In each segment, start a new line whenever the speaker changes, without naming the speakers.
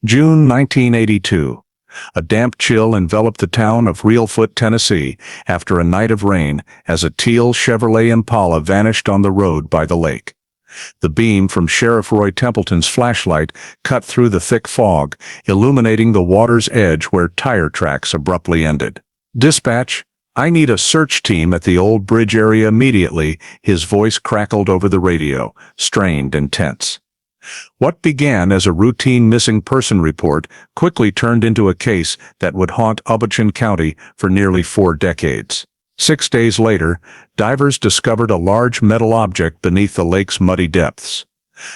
June 1982. A damp chill enveloped the town of Reelfoot, Tennessee, after a night of rain as a teal Chevrolet Impala vanished on the road by the lake. The beam from Sheriff Roy Templeton's flashlight cut through the thick fog, illuminating the water's edge where tire tracks abruptly ended. "Dispatch, I need a search team at the old bridge area immediately," his voice crackled over the radio, strained and tense. What began as a routine missing person report quickly turned into a case that would haunt Obion County for nearly 4 decades. 6 days later, divers discovered a large metal object beneath the lake's muddy depths.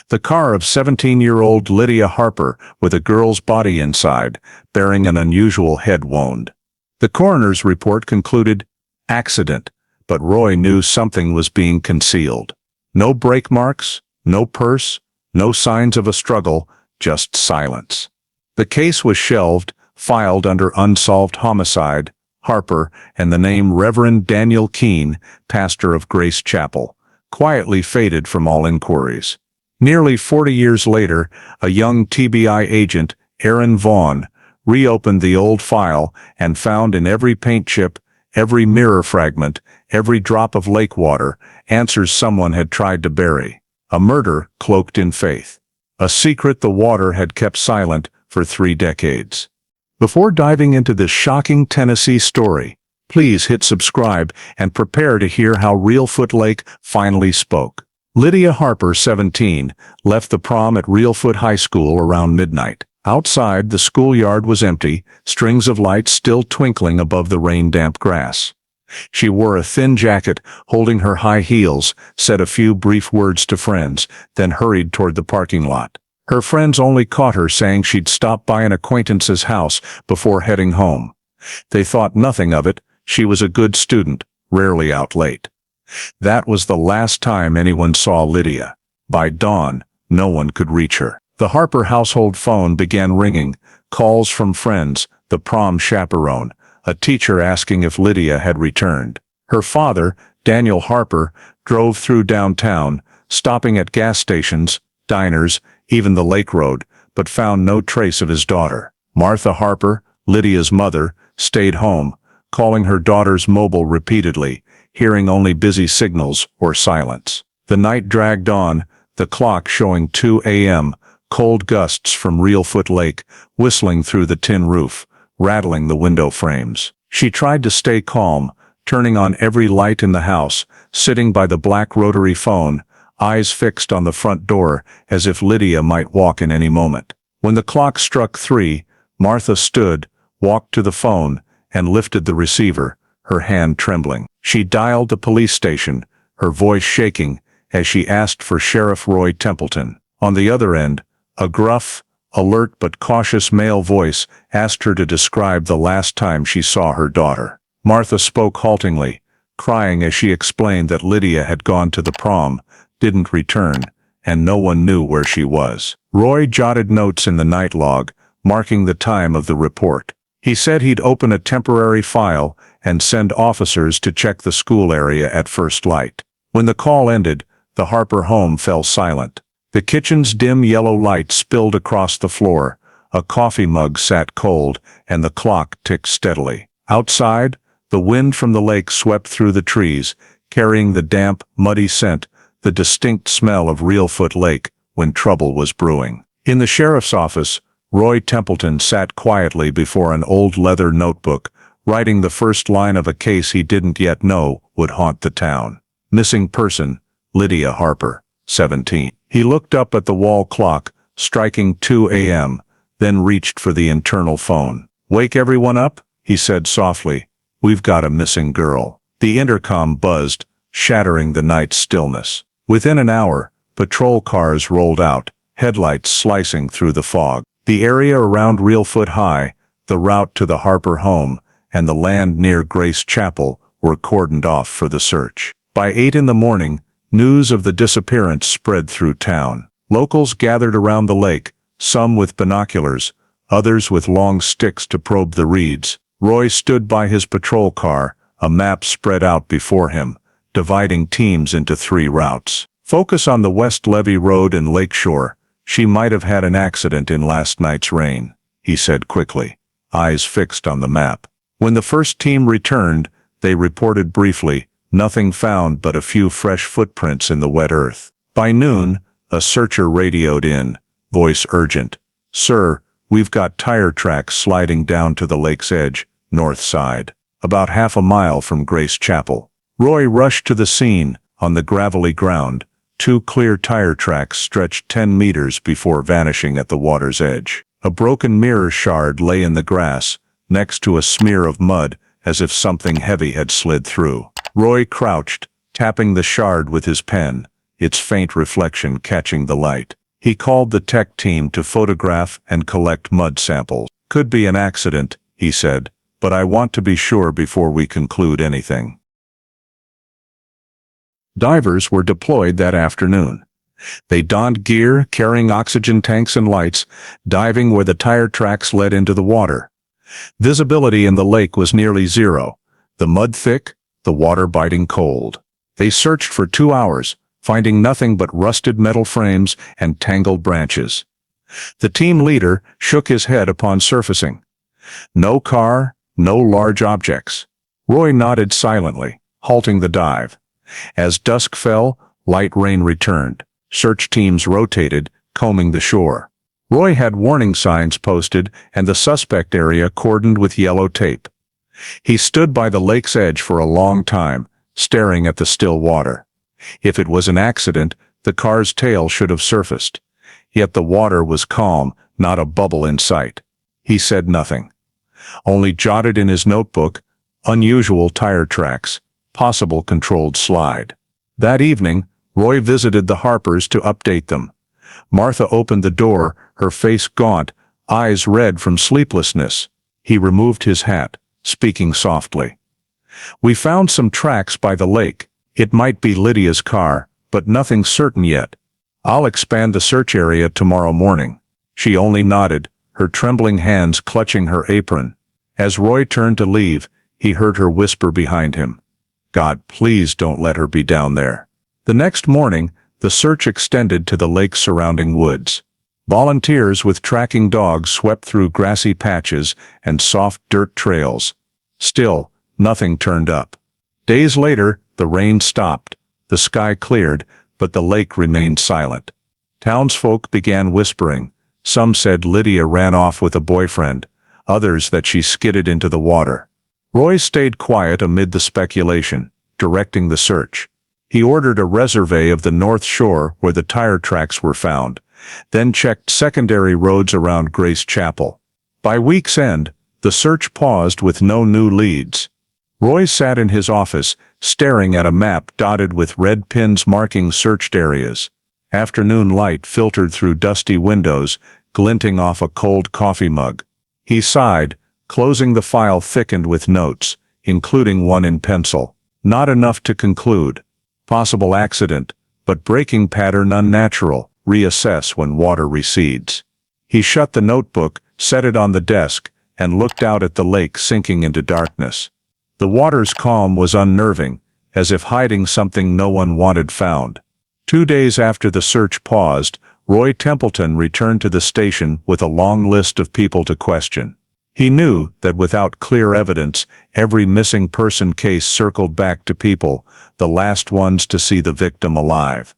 The car of 17-year-old Lydia Harper with a girl's body inside, bearing an unusual head wound. The coroner's report concluded, accident, but Roy knew something was being concealed. No brake marks, no purse, no signs of a struggle, just silence. The case was shelved, filed under unsolved homicide, Harper, and the name Reverend Daniel Keene, pastor of Grace Chapel, quietly faded from all inquiries. Nearly 40 years later, a young TBI agent, Aaron Vaughn, reopened the old file and found in every paint chip, every mirror fragment, every drop of lake water, answers someone had tried to bury. A murder cloaked in faith. A secret the water had kept silent for 3 decades. Before diving into this shocking Tennessee story, please hit subscribe and prepare to hear how Reelfoot Lake finally spoke. Lydia Harper, 17, left the prom at Reelfoot High School around midnight. Outside, the schoolyard was empty, strings of lights still twinkling above the rain-damp grass. She wore a thin jacket, holding her high heels, said a few brief words to friends, then hurried toward the parking lot. Her friends only caught her saying she'd stop by an acquaintance's house before heading home. They thought nothing of it. She was a good student, rarely out late. That was the last time anyone saw Lydia. By dawn, no one could reach her. The Harper household phone began ringing, calls from friends, the prom chaperone, a teacher asking if Lydia had returned. Her father, Daniel Harper, drove through downtown, stopping at gas stations, diners, even the lake road, but found no trace of his daughter. Martha Harper, Lydia's mother, stayed home, calling her daughter's mobile repeatedly, hearing only busy signals or silence. The night dragged on, the clock showing 2 a.m., cold gusts from Reelfoot Lake, whistling through the tin roof, rattling the window frames. She tried to stay calm, turning on every light in the house, sitting by the black rotary phone, eyes fixed on the front door as if Lydia might walk in any moment. When the clock struck 3, Martha stood, walked to the phone, and lifted the receiver, her hand trembling. She dialed the police station, her voice shaking, as she asked for Sheriff Roy Templeton. On the other end, a gruff, alert but cautious male voice asked her to describe the last time she saw her daughter. Martha spoke haltingly, crying as she explained that Lydia had gone to the prom, didn't return, and no one knew where she was. Roy jotted notes in the night log, marking the time of the report. He said he'd open a temporary file and send officers to check the school area at first light. When the call ended, the Harper home fell silent. The kitchen's dim yellow light spilled across the floor, a coffee mug sat cold, and the clock ticked steadily. Outside, the wind from the lake swept through the trees, carrying the damp, muddy scent, the distinct smell of Reelfoot Lake when trouble was brewing. In the sheriff's office, Roy Templeton sat quietly before an old leather notebook, writing the first line of a case he didn't yet know would haunt the town. Missing person, Lydia Harper, 17. He looked up at the wall clock, striking 2 a.m., then reached for the internal phone. "Wake everyone up," he said softly. "We've got a missing girl." The intercom buzzed, shattering the night's stillness. Within an hour, patrol cars rolled out, headlights slicing through the fog. The area around Reelfoot High, the route to the Harper home, and the land near Grace Chapel were cordoned off for the search. By 8 in the morning, news of the disappearance spread through town. Locals gathered around the lake, some with binoculars, others with long sticks to probe the reeds. Roy stood by his patrol car, a map spread out before him, dividing teams into 3 routes. Focus on the West Levee Road and Lakeshore, She might have had an accident in last night's rain, he said quickly, eyes fixed on the map. When the first team returned, they reported briefly, nothing found but a few fresh footprints in the wet earth. By noon, a searcher radioed in, voice urgent. "Sir, we've got tire tracks sliding down to the lake's edge, north side, about half a mile from Grace Chapel." Roy rushed to the scene. On the gravelly ground, 2 clear tire tracks stretched 10 meters before vanishing at the water's edge. A broken mirror shard lay in the grass, next to a smear of mud, as if something heavy had slid through. Roy crouched, tapping the shard with his pen, its faint reflection catching the light. He called the tech team to photograph and collect mud samples. "Could be an accident," he said, "but I want to be sure before we conclude anything." Divers were deployed that afternoon. They donned gear, carrying oxygen tanks and lights, diving where the tire tracks led into the water. Visibility in the lake was nearly zero, the mud thick, the water biting cold. They searched for 2 hours, finding nothing but rusted metal frames and tangled branches. The team leader shook his head upon surfacing. No car, no large objects. Roy nodded silently, halting the dive. As dusk fell, light rain returned. Search teams rotated, combing the shore. Roy had warning signs posted and the suspect area cordoned with yellow tape. He stood by the lake's edge for a long time, staring at the still water. If it was an accident, the car's tail should have surfaced. Yet the water was calm, not a bubble in sight. He said nothing. Only jotted in his notebook, unusual tire tracks, possible controlled slide. That evening, Roy visited the Harpers to update them. Martha opened the door, her face gaunt, eyes red from sleeplessness. He removed his hat, speaking softly. "We found some tracks by the lake. It might be Lydia's car, but nothing certain yet. I'll expand the search area tomorrow morning." She only nodded, her trembling hands clutching her apron. As Roy turned to leave, he heard her whisper behind him, "God, please don't let her be down there." The next morning, the search extended to the lake's surrounding woods. Volunteers with tracking dogs swept through grassy patches and soft dirt trails. Still, nothing turned up. Days later, the rain stopped, the sky cleared, but the lake remained silent. Townsfolk began whispering. Some said Lydia ran off with a boyfriend, others that she skidded into the water. Roy stayed quiet amid the speculation, directing the search. He ordered a resurvey of the north shore where the tire tracks were found, then checked secondary roads around Grace Chapel. By week's end, the search paused with no new leads. Roy sat in his office, staring at a map dotted with red pins marking searched areas. Afternoon light filtered through dusty windows, glinting off a cold coffee mug. He sighed, closing the file thickened with notes, including one in pencil. Not enough to conclude. Possible accident, but breaking pattern unnatural. Reassess when water recedes. He shut the notebook, set it on the desk, and looked out at the lake sinking into darkness. The water's calm was unnerving, as if hiding something no one wanted found. 2 days after the search paused, Roy Templeton returned to the station with a long list of people to question. He knew that without clear evidence, every missing person case circled back to people, the last ones to see the victim alive.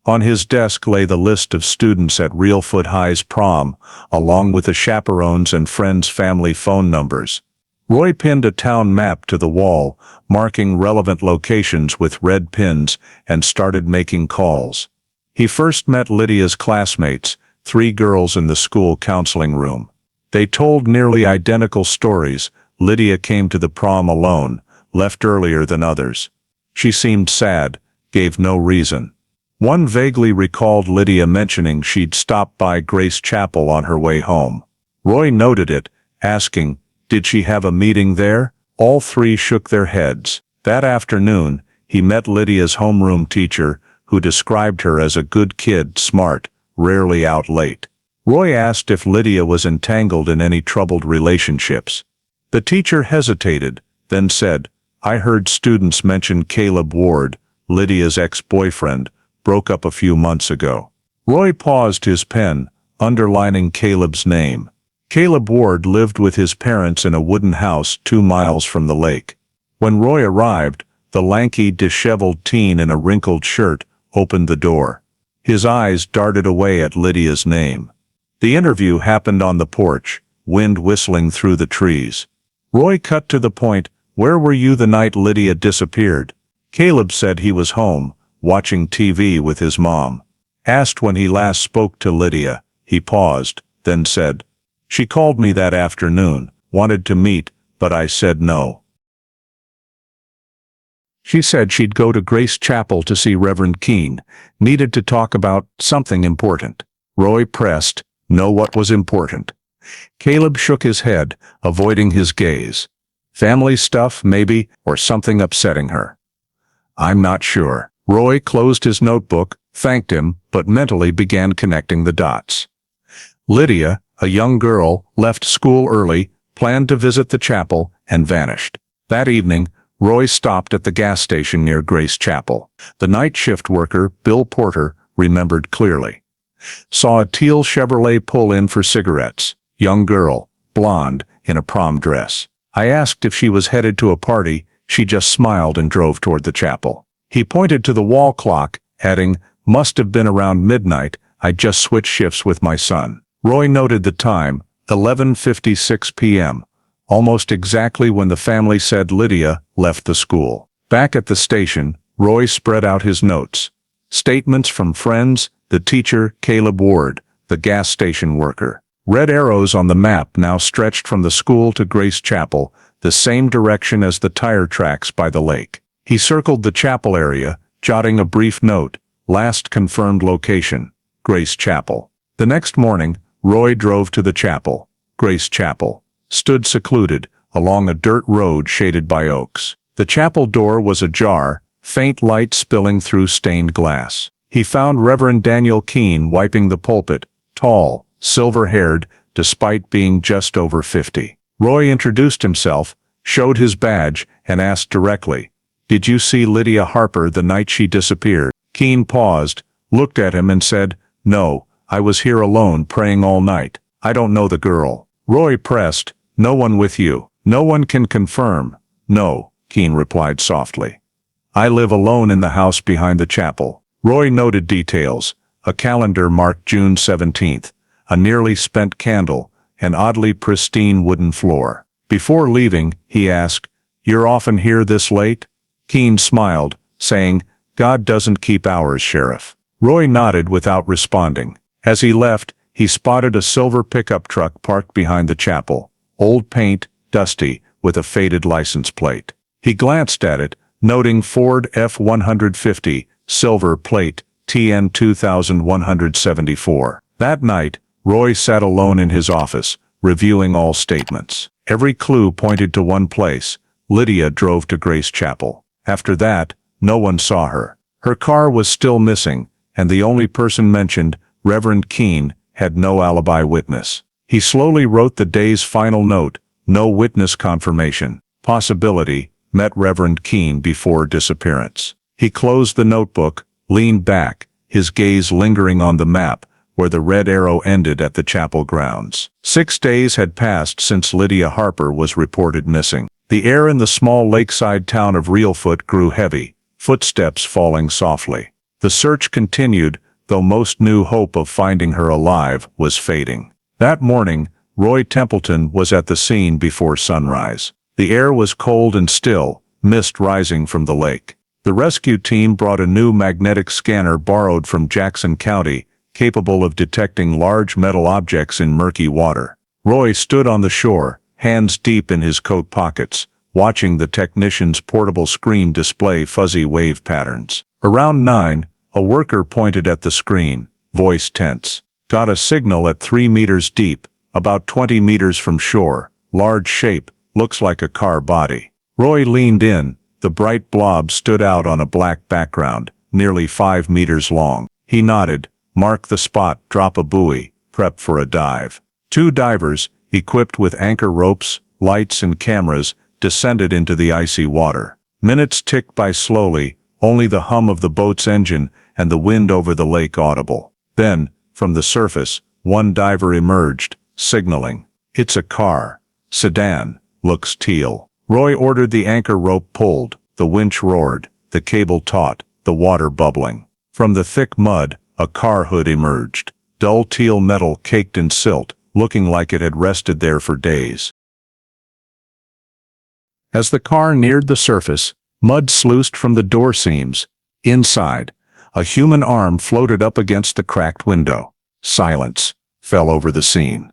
On his desk lay the list of students at Reelfoot High's prom, along with the chaperones and friends' family phone numbers. Roy pinned a town map to the wall, marking relevant locations with red pins, and started making calls. He first met Lydia's classmates, 3 girls in the school counseling room. They told nearly identical stories. Lydia came to the prom alone, left earlier than others. She seemed sad, gave no reason. One vaguely recalled Lydia mentioning she'd stopped by Grace Chapel on her way home. Roy noted it, asking, "Did she have a meeting there?" All 3 shook their heads. That afternoon, he met Lydia's homeroom teacher, who described her as a good kid, smart, rarely out late. Roy asked if Lydia was entangled in any troubled relationships. The teacher hesitated, then said, "I heard students mention Caleb Ward, Lydia's ex-boyfriend, broke up a few months ago." Roy paused his pen, underlining Caleb's name. Caleb Ward lived with his parents in a wooden house 2 miles from the lake. When Roy arrived, the lanky, disheveled teen in a wrinkled shirt opened the door. His eyes darted away at Lydia's name. The interview happened on the porch, wind whistling through the trees. Roy cut to the point. "Where were you the night Lydia disappeared?" Caleb said he was home, watching TV with his mom. Asked when he last spoke to Lydia, he paused, then said, "She called me that afternoon, wanted to meet, but I said no. She said she'd go to Grace Chapel to see Reverend Keene, needed to talk about something important." Roy pressed, "Know what was important?" Caleb shook his head, avoiding his gaze. "Family stuff, maybe, or something upsetting her." "I'm not sure." Roy closed his notebook, thanked him, but mentally began connecting the dots. Lydia, a young girl, left school early, planned to visit the chapel, and vanished. That evening, Roy stopped at the gas station near Grace Chapel. The night shift worker, Bill Porter, remembered clearly. Saw a teal Chevrolet pull in for cigarettes. Young girl, blonde, in a prom dress. I asked if she was headed to a party. She just smiled and drove toward the chapel. He pointed to the wall clock, adding, "Must have been around midnight. I just switched shifts with my son." Roy noted the time, 11:56 p.m., almost exactly when the family said Lydia left the school. Back at the station, Roy spread out his notes. Statements from friends, the teacher, Caleb Ward, the gas station worker. Red arrows on the map now stretched from the school to Grace Chapel, the same direction as the tire tracks by the lake. He circled the chapel area, jotting a brief note, last confirmed location, Grace Chapel. The next morning, Roy drove to the chapel. Grace Chapel stood secluded, along a dirt road shaded by oaks. The chapel door was ajar, faint light spilling through stained glass. He found Reverend Daniel Keene wiping the pulpit, tall, silver-haired, despite being just over 50. Roy introduced himself, showed his badge, and asked directly, "Did you see Lydia Harper the night she disappeared?" Keene paused, looked at him and said, "No, I was here alone praying all night. I don't know the girl." Roy pressed, "No one with you?" "No one can confirm." "No," Keene replied softly. "I live alone in the house behind the chapel." Roy noted details, a calendar marked June 17th, a nearly spent candle, an oddly pristine wooden floor. Before leaving, he asked, "You're often here this late?" Keene smiled, saying, "God doesn't keep hours, Sheriff." Roy nodded without responding. As he left, he spotted a silver pickup truck parked behind the chapel, old paint, dusty, with a faded license plate. He glanced at it, noting Ford F-150, silver plate, TN 2174. That night, Roy sat alone in his office, reviewing all statements. Every clue pointed to one place. Lydia drove to Grace Chapel. After that, no one saw her. Her car was still missing, and the only person mentioned, Reverend Keene, had no alibi witness. He slowly wrote the day's final note, no witness confirmation, possibility, met Reverend Keene before disappearance. He closed the notebook, leaned back, his gaze lingering on the map, where the red arrow ended at the chapel grounds. 6 days had passed since Lydia Harper was reported missing. The air in the small lakeside town of Reelfoot grew heavy, footsteps falling softly. The search continued, though most new hope of finding her alive was fading. That morning, Roy Templeton was at the scene before sunrise. The air was cold and still, mist rising from the lake. The rescue team brought a new magnetic scanner borrowed from Jackson County, capable of detecting large metal objects in murky water. Roy stood on the shore, hands deep in his coat pockets, watching the technician's portable screen display fuzzy wave patterns. Around 9, a worker pointed at the screen, voice tense. Got a signal at 3 meters deep, about 20 meters from shore, large shape, looks like a car body. Roy leaned in, the bright blob stood out on a black background, nearly 5 meters long. He nodded, mark the spot, drop a buoy, prep for a dive. 2 divers, equipped with anchor ropes, lights and cameras, descended into the icy water. Minutes ticked by slowly, only the hum of the boat's engine and the wind over the lake audible. Then, from the surface, one diver emerged, signaling. "It's a car. Sedan. Looks teal." Roy ordered the anchor rope pulled, the winch roared, the cable taut, the water bubbling. From the thick mud, a car hood emerged. Dull teal metal caked in silt, looking like it had rested there for days. As the car neared the surface, mud sluiced from the door seams. Inside, a human arm floated up against the cracked window. Silence fell over the scene.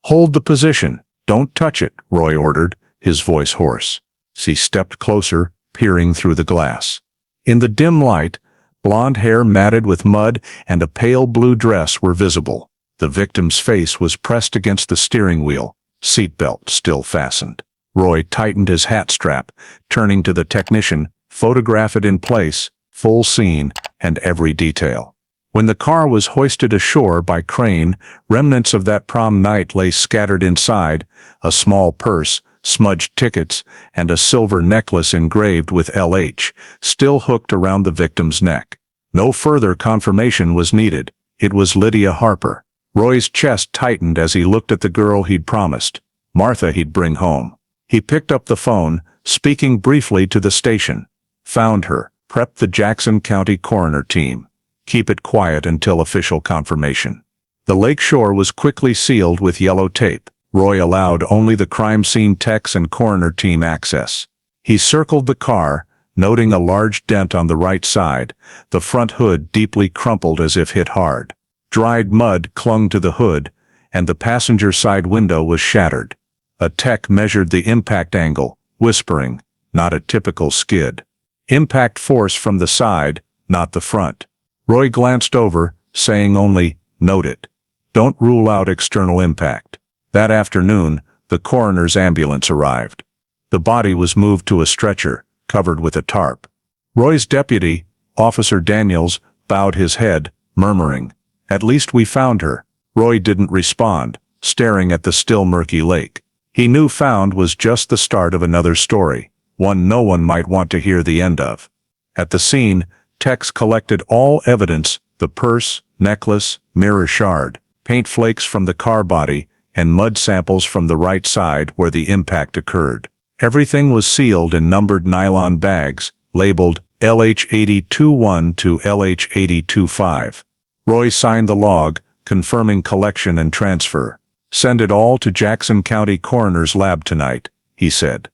"Hold the position. Don't touch it," Roy ordered, his voice hoarse. He stepped closer, peering through the glass. In the dim light, blonde hair matted with mud and a pale blue dress were visible. The victim's face was pressed against the steering wheel, seatbelt still fastened. Roy tightened his hat strap, turning to the technician. "Photograph it in place, full scene, and every detail." When the car was hoisted ashore by crane, remnants of that prom night lay scattered inside: a small purse, smudged tickets, and a silver necklace engraved with LH, still hooked around the victim's neck. No further confirmation was needed. It was Lydia Harper. Roy's chest tightened as he looked at the girl he'd promised. Martha he'd bring home. He picked up the phone, speaking briefly to the station. "Found her. Prep the Jackson County coroner team. Keep it quiet until official confirmation." The lake shore was quickly sealed with yellow tape. Roy allowed only the crime scene techs and coroner team access. He circled the car, noting a large dent on the right side, the front hood deeply crumpled as if hit hard. Dried mud clung to the hood, and the passenger side window was shattered. A tech measured the impact angle, whispering, "Not a typical skid. Impact force from the side, not the front." Roy glanced over, saying only, "Note it. Don't rule out external impact." That afternoon, the coroner's ambulance arrived. The body was moved to a stretcher, covered with a tarp. Roy's deputy, Officer Daniels, bowed his head, murmuring, "At least we found her." Roy didn't respond, staring at the still murky lake. He knew found was just the start of another story, one no one might want to hear the end of. At the scene, techs collected all evidence: the purse, necklace, mirror shard, paint flakes from the car body, and mud samples from the right side where the impact occurred. Everything was sealed in numbered nylon bags, labeled LH-8021 to LH-8025. Roy signed the log, confirming collection and transfer. "Send it all to Jackson County Coroner's lab tonight," he said.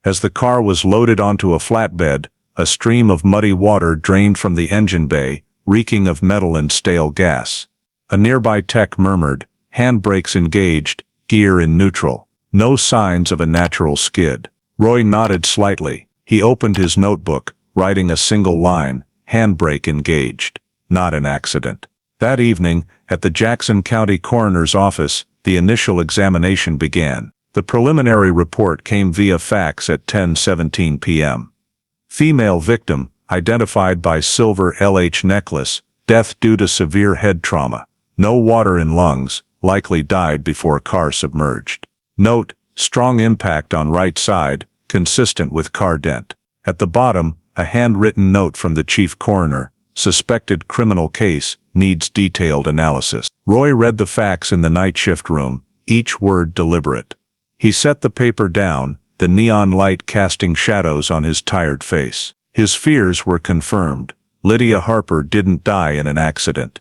As the car was loaded onto a flatbed, a stream of muddy water drained from the engine bay, reeking of metal and stale gas. A nearby tech murmured, "Handbrakes engaged, gear in neutral." No signs of a natural skid. Roy nodded slightly. He opened his notebook, writing a single line, "Handbrake engaged. Not an accident." That evening, at the Jackson County Coroner's office, the initial examination began. The preliminary report came via fax at 10:17 p.m. Female victim, identified by silver LH necklace, death due to severe head trauma. No water in lungs, likely died before car submerged. Note, strong impact on right side, consistent with car dent. At the bottom, a handwritten note from the chief coroner: "Suspected criminal case, needs detailed analysis." Roy read the facts in the night shift room, each word deliberate. He set the paper down, the neon light casting shadows on his tired face. His fears were confirmed. Lydia Harper didn't die in an accident.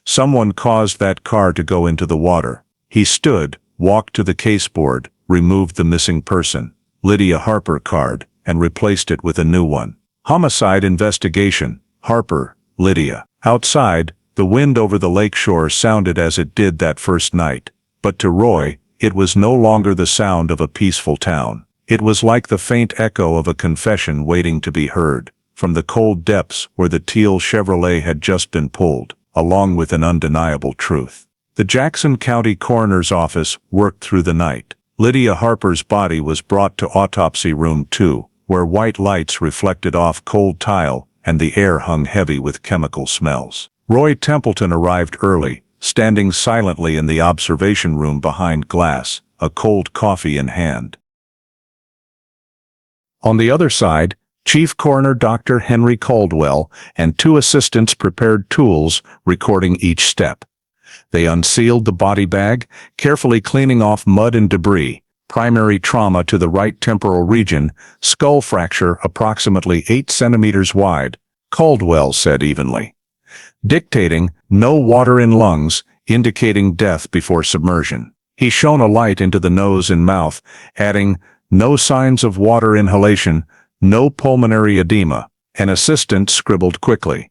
Someone caused that car to go into the water. He stood, walked to the caseboard, removed the missing person, Lydia Harper card, and replaced it with a new one. Homicide investigation, Harper, Lydia. Outside, the wind over the lakeshore sounded as it did that first night. But to Roy, it was no longer the sound of a peaceful town. It was like the faint echo of a confession waiting to be heard, from the cold depths where the teal Chevrolet had just been pulled, along with an undeniable truth. The Jackson County Coroner's office worked through the night. Lydia Harper's body was brought to Autopsy Room 2, where white lights reflected off cold tile and the air hung heavy with chemical smells. Roy Templeton arrived early, standing silently in the observation room behind glass, a cold coffee in hand. On the other side, Chief Coroner Dr. Henry Caldwell and 2 assistants prepared tools, recording each step. They unsealed the body bag, carefully cleaning off mud and debris. Primary trauma to the right temporal region, skull fracture approximately 8 centimeters wide, Caldwell said evenly. Dictating, no water in lungs, indicating death before submersion. He shone a light into the nose and mouth, adding, no signs of water inhalation, no pulmonary edema. An assistant scribbled quickly.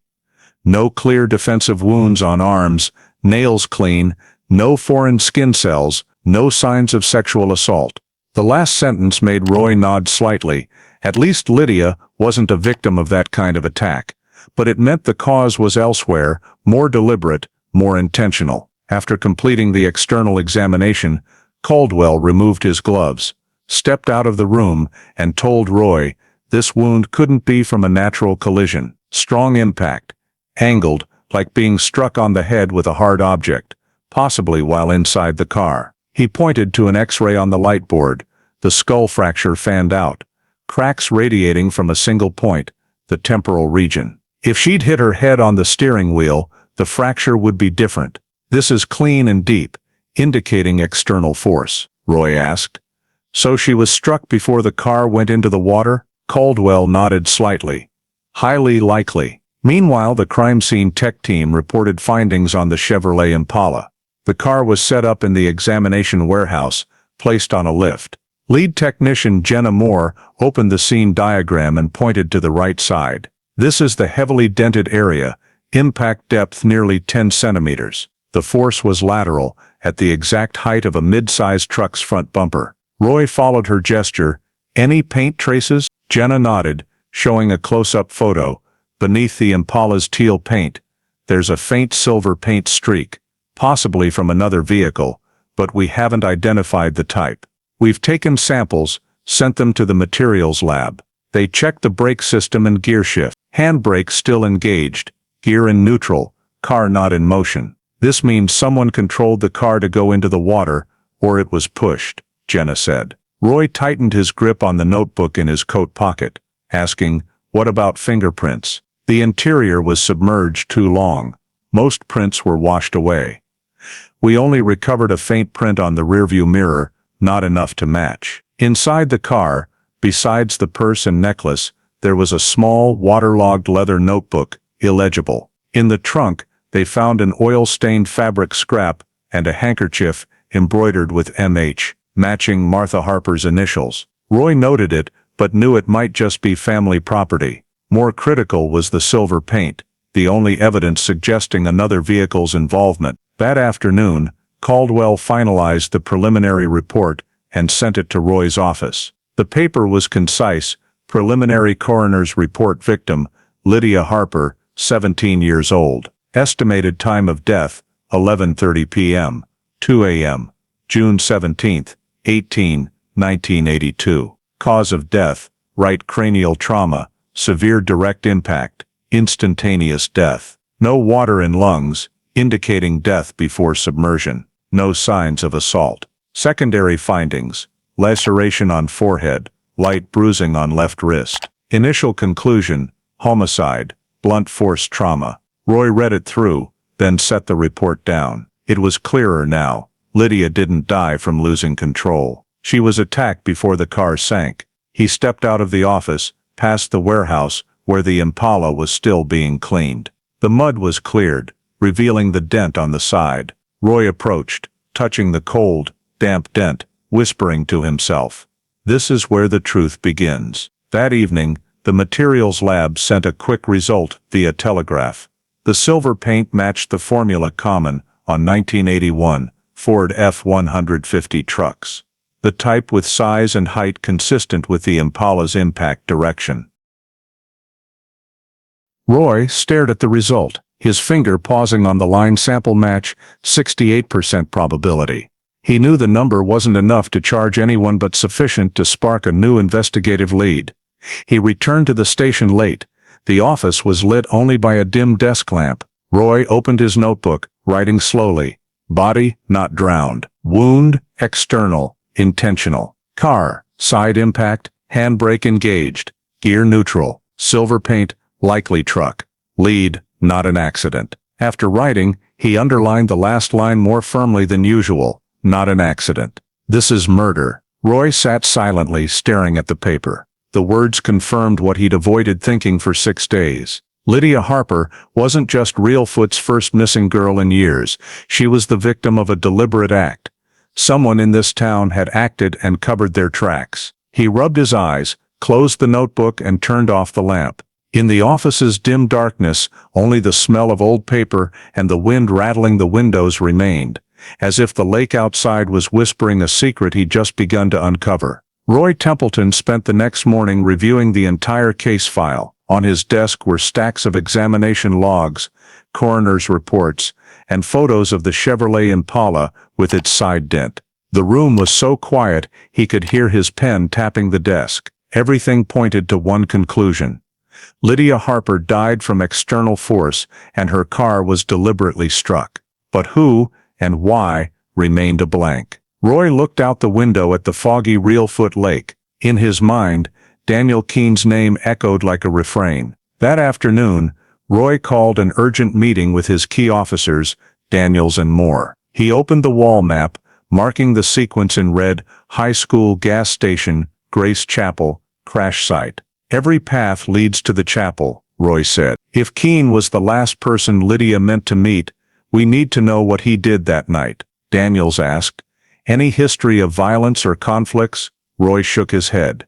No clear defensive wounds on arms, nails clean, no foreign skin cells, no signs of sexual assault. The last sentence made Roy nod slightly. At least Lydia wasn't a victim of that kind of attack. But it meant the cause was elsewhere, more deliberate, more intentional. After completing the external examination, Caldwell removed his gloves, stepped out of the room, and told Roy, this wound couldn't be from a natural collision. Strong impact. Angled, like being struck on the head with a hard object, possibly while inside the car. He pointed to an X-ray on the light board. The skull fracture fanned out. Cracks radiating from a single point, the temporal region. If she'd hit her head on the steering wheel, the fracture would be different. This is clean and deep, indicating external force, Roy asked. So she was struck before the car went into the water? Caldwell nodded slightly. Highly likely. Meanwhile, the crime scene tech team reported findings on the Chevrolet Impala. The car was set up in the examination warehouse, placed on a lift. Lead technician Jenna Moore opened the scene diagram and pointed to the right side. This is the heavily dented area, impact depth nearly 10 centimeters. The force was lateral, at the exact height of a mid-sized truck's front bumper. Roy followed her gesture. Any paint traces? Jenna nodded, showing a close-up photo. Beneath the Impala's teal paint, there's a faint silver paint streak, possibly from another vehicle, but we haven't identified the type. We've taken samples, sent them to the materials lab. They checked the brake system and gear shift. Handbrake still engaged, gear in neutral, car not in motion. This means someone controlled the car to go into the water, or it was pushed, Jenna said. Roy tightened his grip on the notebook in his coat pocket, asking, what about fingerprints? The interior was submerged too long. Most prints were washed away. We only recovered a faint print on the rearview mirror, not enough to match. Inside the car, besides the purse and necklace, there was a small, waterlogged leather notebook, illegible. In the trunk, they found an oil-stained fabric scrap and a handkerchief embroidered with MH, matching Martha Harper's initials. Roy noted it, but knew it might just be family property. More critical was the silver paint, the only evidence suggesting another vehicle's involvement. That afternoon, Caldwell finalized the preliminary report and sent it to Roy's office. The paper was concise. Preliminary coroner's report: victim, Lydia Harper, 17 years old. Estimated time of death, 11:30 p.m., 2 a.m., June 17, 1982. Cause of death, right cranial trauma, severe direct impact, instantaneous death. No water in lungs, indicating death before submersion. No signs of assault. Secondary findings: laceration on forehead, light bruising on left wrist. Initial conclusion: homicide, blunt force trauma. Roy read it through, then set the report down. It was clearer now. Lydia didn't die from losing control. She was attacked before the car sank. He stepped out of the office, past the warehouse, where the Impala was still being cleaned. The mud was cleared, revealing the dent on the side. Roy approached, touching the cold, damp dent, whispering to himself, "This is where the truth begins." That evening, the materials lab sent a quick result via telegraph. The silver paint matched the formula common on 1981 Ford F-150 trucks. The type with size and height consistent with the Impala's impact direction. Roy stared at the result, his finger pausing on the line: sample match, 68% probability. He knew the number wasn't enough to charge anyone, but sufficient to spark a new investigative lead. He returned to the station late. The office was lit only by a dim desk lamp. Roy opened his notebook, writing slowly. Body, not drowned. Wound, external, intentional. Car, side impact, handbrake engaged. Gear neutral. Silver paint, likely truck. Lead, not an accident. After writing, he underlined the last line more firmly than usual. Not an accident. This is murder. Roy sat silently, staring at the paper. The words confirmed what he'd avoided thinking for 6 days. Lydia Harper wasn't just Reelfoot's first missing girl in years. She was the victim of a deliberate act. Someone in this town had acted and covered their tracks. He rubbed his eyes, closed the notebook, and turned off the lamp. In the office's dim darkness, only the smell of old paper and the wind rattling the windows remained, as if the lake outside was whispering a secret he'd just begun to uncover. Roy Templeton spent the next morning reviewing the entire case file. On his desk were stacks of examination logs, coroner's reports, and photos of the Chevrolet Impala with its side dent. The room was so quiet he could hear his pen tapping the desk. Everything pointed to one conclusion. Lydia Harper died from external force, and her car was deliberately struck. But who and why remained a blank. Roy looked out the window at the foggy Reelfoot Lake. In his mind, Daniel Keene's name echoed like a refrain. That afternoon, Roy called an urgent meeting with his key officers, Daniels and Moore. He opened the wall map, marking the sequence in red: high school, gas station, Grace Chapel, crash site. Every path leads to the chapel, Roy said. If Keene was the last person Lydia meant to meet, we need to know what he did that night. Daniels asked. Any history of violence or conflicts? Roy shook his head.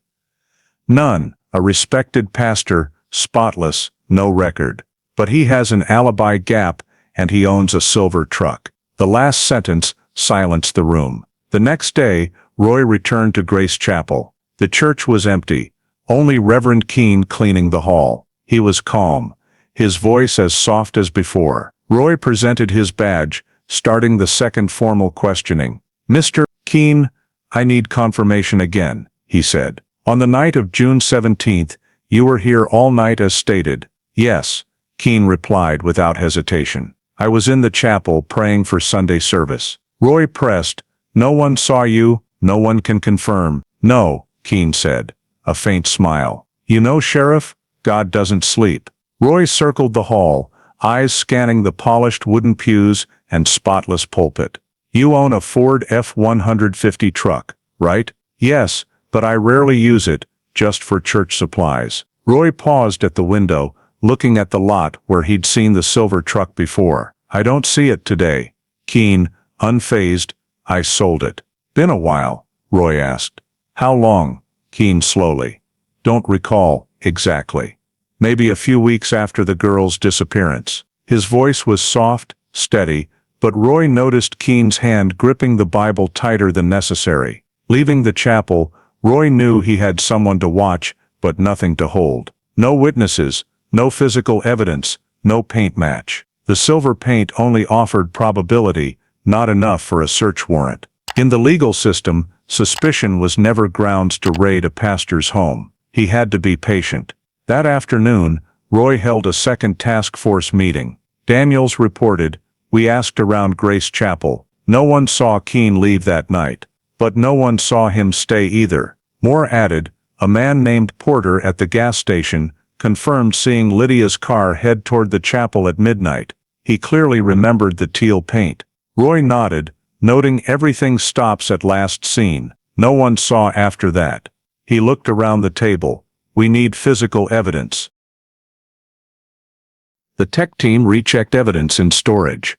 None. A respected pastor, spotless, no record. But he has an alibi gap, and he owns a silver truck. The last sentence silenced the room. The next day, Roy returned to Grace Chapel. The church was empty, only Reverend Keene cleaning the hall. He was calm, his voice as soft as before. Roy presented his badge, starting the second formal questioning. Mr. Keene, I need confirmation again, he said. On the night of June 17th, you were here all night as stated. Yes, Keene replied without hesitation. I was in the chapel praying for Sunday service. Roy pressed. No one saw you, no one can confirm. No, Keene said, a faint smile. You know, Sheriff, God doesn't sleep. Roy circled the hall, eyes scanning the polished wooden pews and spotless pulpit. You own a Ford F-150 truck, right? Yes, but I rarely use it, just for church supplies. Roy paused at the window, looking at the lot where he'd seen the silver truck before. I don't see it today. Keene, unfazed, I sold it. Been a while, Roy asked. How long? Keene slowly. Don't recall, exactly. Maybe a few weeks after the girl's disappearance. His voice was soft, steady, but Roy noticed Keene's hand gripping the Bible tighter than necessary. Leaving the chapel, Roy knew he had someone to watch, but nothing to hold. No witnesses, no physical evidence, no paint match. The silver paint only offered probability, not enough for a search warrant. In the legal system, suspicion was never grounds to raid a pastor's home. He had to be patient. That afternoon, Roy held a second task force meeting. Daniels reported, we asked around Grace Chapel. No one saw Keene leave that night. But no one saw him stay either. Moore added, a man named Porter at the gas station confirmed seeing Lydia's car head toward the chapel at midnight. He clearly remembered the teal paint. Roy nodded, noting everything stops at last seen. No one saw after that. He looked around the table. We need physical evidence. The tech team rechecked evidence in storage.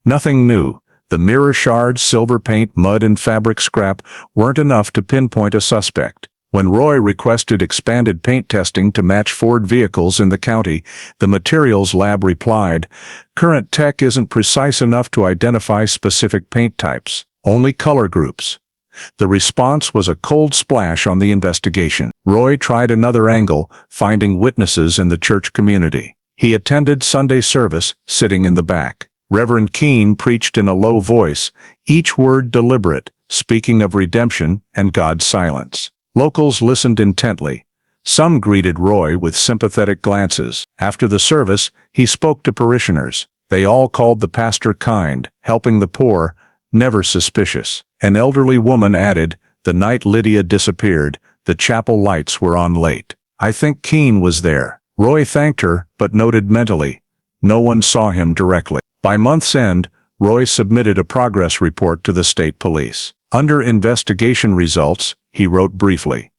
Nothing new. The mirror shards, silver paint, mud, and fabric scrap weren't enough to pinpoint a suspect. When Roy requested expanded paint testing to match Ford vehicles in the county, the materials lab replied, current tech isn't precise enough to identify specific paint types, only color groups. The response was a cold splash on the investigation. Roy tried another angle, finding witnesses in the church community. He attended Sunday service, sitting in the back. Reverend Keene preached in a low voice, each word deliberate, speaking of redemption and God's silence. Locals listened intently. Some greeted Roy with sympathetic glances. After the service, he spoke to parishioners. They all called the pastor kind, helping the poor, never suspicious. An elderly woman added, the night Lydia disappeared, the chapel lights were on late. "I think Keene was there." Roy thanked her, but noted mentally, no one saw him directly. By month's end, Roy submitted a progress report to the state police. Under investigation results, he wrote briefly,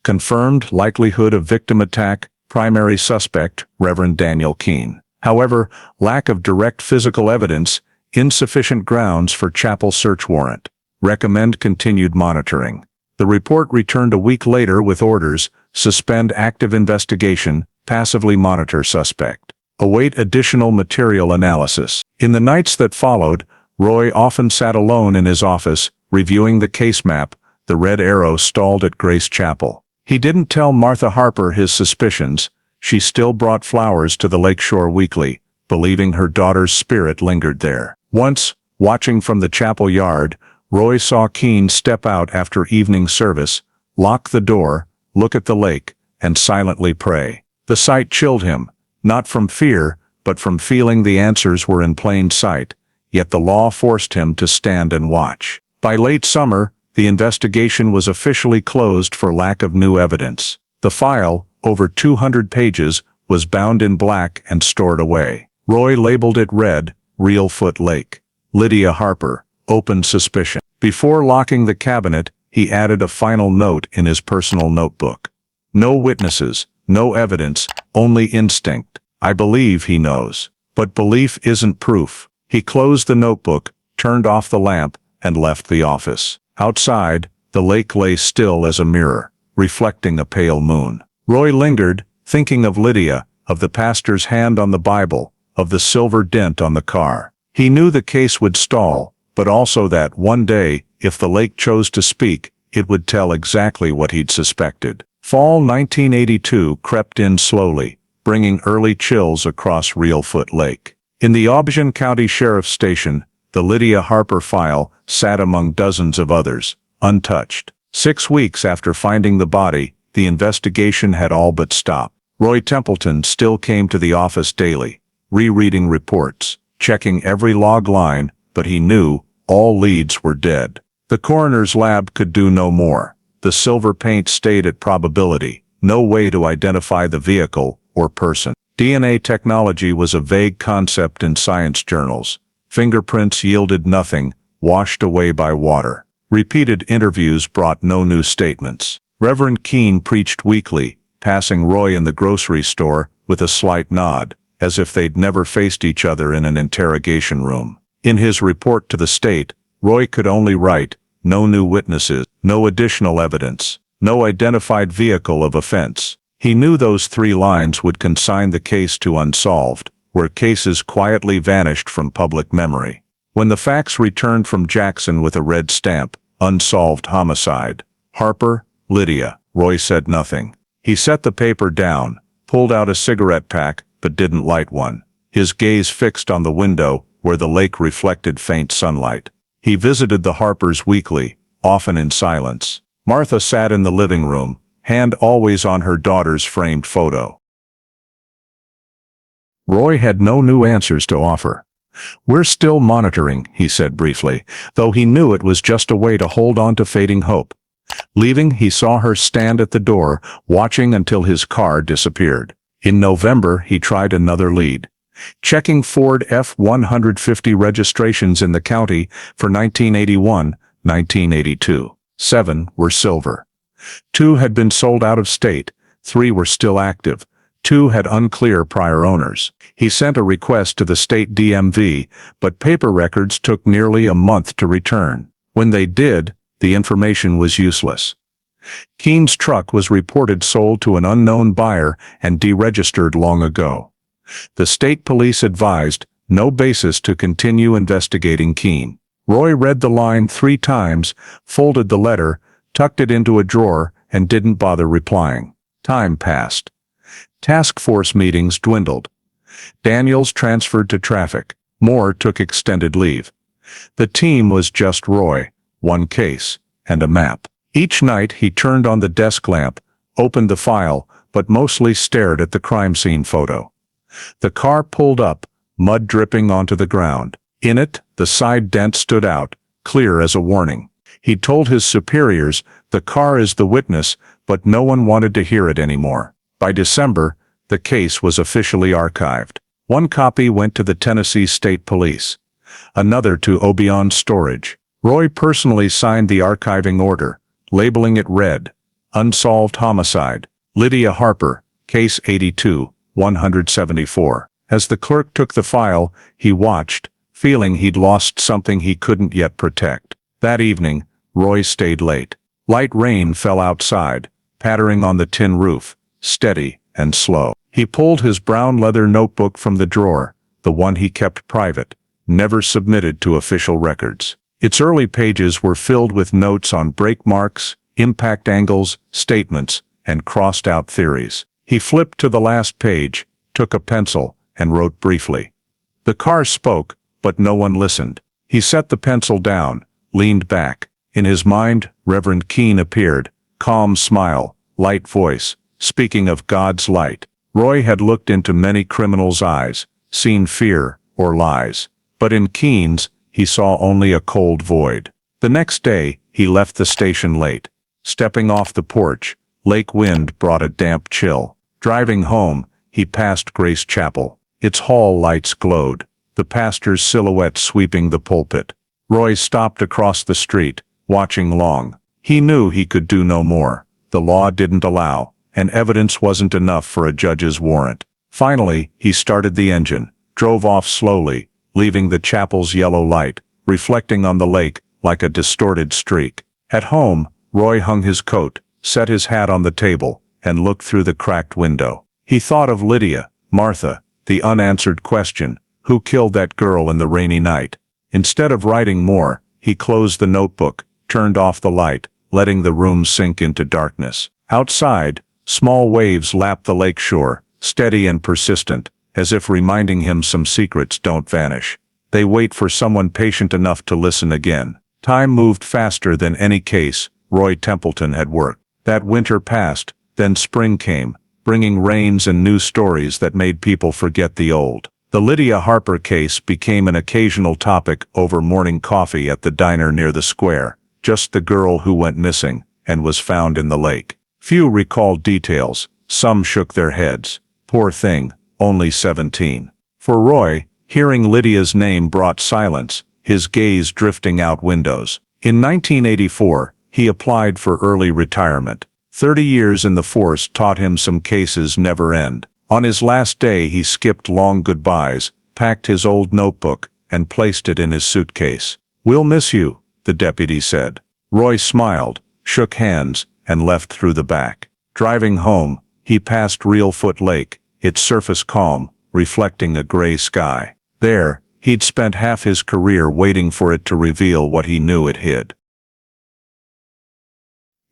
"Confirmed likelihood of victim attack, primary suspect, Reverend Daniel Keene. However, lack of direct physical evidence, insufficient grounds for chapel search warrant. Recommend continued monitoring." The report returned a week later with orders: suspend active investigation, passively monitor suspect. Await additional material analysis. In the nights that followed, Roy often sat alone in his office, reviewing the case map, the red arrow stalled at Grace Chapel. He didn't tell Martha Harper his suspicions. She still brought flowers to the Lakeshore Weekly, believing her daughter's spirit lingered there. Once, watching from the chapel yard, Roy saw Keene step out after evening service, lock the door, look at the lake, and silently pray. The sight chilled him, not from fear, but from feeling the answers were in plain sight, yet the law forced him to stand and watch. By late summer, the investigation was officially closed for lack of new evidence. The file, over 200 pages, was bound in black and stored away. Roy labeled it red, Reelfoot Lake. Lydia Harper, open suspicion. Before locking the cabinet, he added a final note in his personal notebook. No witnesses, no evidence, only instinct. I believe he knows. But belief isn't proof. He closed the notebook, turned off the lamp, and left the office. Outside, the lake lay still as a mirror, reflecting a pale moon. Roy lingered, thinking of Lydia, of the pastor's hand on the Bible, of the silver dent on the car. He knew the case would stall, but also that one day, if the lake chose to speak, it would tell exactly what he'd suspected. Fall 1982 crept in slowly, bringing early chills across Reelfoot Lake. In the Obion County Sheriff's Station, the Lydia Harper file sat among dozens of others, untouched. 6 weeks after finding the body, the investigation had all but stopped. Roy Templeton still came to the office daily, rereading reports, checking every log line, but he knew all leads were dead. The coroner's lab could do no more. The silver paint stayed at probability, no way to identify the vehicle or person. DNA technology was a vague concept in science journals. Fingerprints yielded nothing, washed away by water. Repeated interviews brought no new statements. Reverend Keene preached weekly, passing Roy in the grocery store with a slight nod, as if they'd never faced each other in an interrogation room. In his report to the state, Roy could only write, no new witnesses, no additional evidence, no identified vehicle of offense. He knew those 3 lines would consign the case to unsolved, where cases quietly vanished from public memory. When the fax returned from Jackson with a red stamp, unsolved homicide, Harper, Lydia, Roy said nothing. He set the paper down, pulled out a cigarette pack, but didn't light one. His gaze fixed on the window, where the lake reflected faint sunlight. He visited the Harpers weekly, often in silence. Martha sat in the living room, hand always on her daughter's framed photo. Roy had no new answers to offer. "We're still monitoring," he said briefly, though he knew it was just a way to hold on to fading hope. Leaving, he saw her stand at the door, watching until his car disappeared. In November, he tried another lead. Checking Ford F-150 registrations in the county for 1981, 1982. 7 were silver. 2 had been sold out of state, 3 were still active, 2 had unclear prior owners. He sent a request to the state DMV, but paper records took nearly a month to return. When they did, the information was useless. Keene's truck was reported sold to an unknown buyer and deregistered long ago. The state police advised, no basis to continue investigating Keene. Roy read the line 3 times, folded the letter, tucked it into a drawer, and didn't bother replying. Time passed. Task force meetings dwindled. Daniels transferred to traffic. Moore took extended leave. The team was just Roy, 1 case, and a map. Each night he turned on the desk lamp, opened the file, but mostly stared at the crime scene photo. The car pulled up, mud dripping onto the ground. In it, the side dent stood out, clear as a warning. He told his superiors, the car is the witness, but no one wanted to hear it anymore. By December, the case was officially archived. One copy went to the Tennessee State Police, another to Obion storage. Roy personally signed the archiving order, labeling it red, Unsolved Homicide, Lydia Harper, Case 82-174. As the clerk took the file, he watched, feeling he'd lost something he couldn't yet protect. That evening, Roy stayed late. Light rain fell outside, pattering on the tin roof, steady and slow. He pulled his brown leather notebook from the drawer, the one he kept private, never submitted to official records. Its early pages were filled with notes on brake marks, impact angles, statements, and crossed-out theories. He flipped to the last page, took a pencil, and wrote briefly. The car spoke, but no one listened. He set the pencil down, leaned back. In his mind, Reverend Keene appeared, calm smile, light voice, speaking of God's light. Roy had looked into many criminals' eyes, seen fear or lies. But in Keene's, he saw only a cold void. The next day, he left the station late. Stepping off the porch, lake wind brought a damp chill. Driving home, he passed Grace Chapel. Its hall lights glowed, the pastor's silhouette sweeping the pulpit. Roy stopped across the street, watching long. He knew he could do no more. The law didn't allow, and evidence wasn't enough for a judge's warrant. Finally, he started the engine, drove off slowly, leaving the chapel's yellow light, reflecting on the lake like a distorted streak. At home, Roy hung his coat, set his hat on the table, and looked through the cracked window. He thought of Lydia, Martha, the unanswered question, who killed that girl in the rainy night? Instead of writing more, he closed the notebook, turned off the light, letting the room sink into darkness. Outside, small waves lapped the lake shore, steady and persistent, as if reminding him some secrets don't vanish. They wait for someone patient enough to listen again. Time moved faster than any case Roy Templeton had worked. That winter passed, then spring came, bringing rains and new stories that made people forget the old. The Lydia Harper case became an occasional topic over morning coffee at the diner near the square. Just the girl who went missing and was found in the lake. Few recalled details, some shook their heads. Poor thing, only 17. For Roy, hearing Lydia's name brought silence, his gaze drifting out windows. In 1984, he applied for early retirement. 30 years in the force taught him some cases never end. On his last day he skipped long goodbyes, packed his old notebook, and placed it in his suitcase. "We'll miss you," the deputy said. Roy smiled, shook hands, and left through the back. Driving home, he passed Reelfoot Lake, its surface calm, reflecting a gray sky. There, he'd spent half his career waiting for it to reveal what he knew it hid.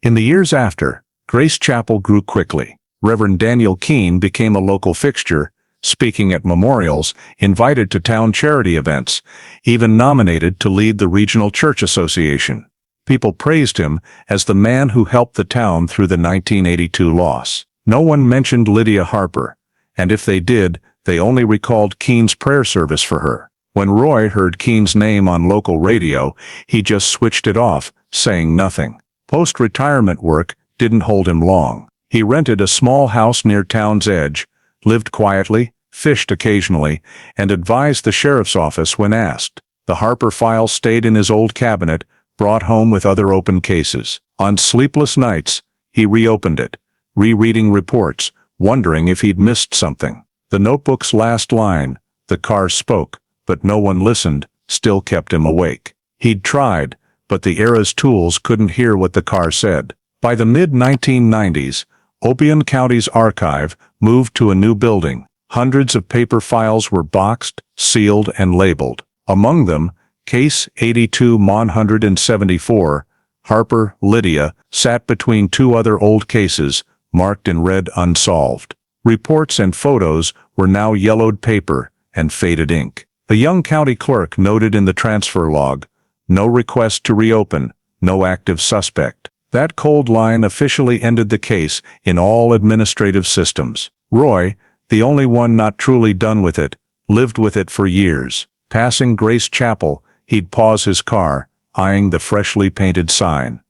In the years after, Grace Chapel grew quickly. Reverend Daniel Keene became a local fixture, speaking at memorials, invited to town charity events, even nominated to lead the Regional Church Association. People praised him as the man who helped the town through the 1982 loss. No one mentioned Lydia Harper, and if they did, they only recalled Keene's prayer service for her. When Roy heard Keene's name on local radio, he just switched it off, saying nothing. Post-retirement work didn't hold him long. He rented a small house near town's edge, lived quietly, fished occasionally, and advised the sheriff's office when asked. The Harper file stayed in his old cabinet, brought home with other open cases. On sleepless nights, he reopened it, rereading reports, wondering if he'd missed something. The notebook's last line, "The car spoke, but no one listened," still kept him awake. He'd tried, but the era's tools couldn't hear what the car said. By the mid-1990s, Obion County's archive moved to a new building. Hundreds of paper files were boxed, sealed, and labeled. Among them, Case 82-174, Harper, Lydia, sat between two other old cases, marked in red unsolved. Reports and photos were now yellowed paper and faded ink. The young county clerk noted in the transfer log, "No request to reopen, no active suspect." That cold line officially ended the case in all administrative systems. Roy, the only one not truly done with it, lived with it for years. Passing Grace Chapel, he'd pause his car, eyeing the freshly painted sign.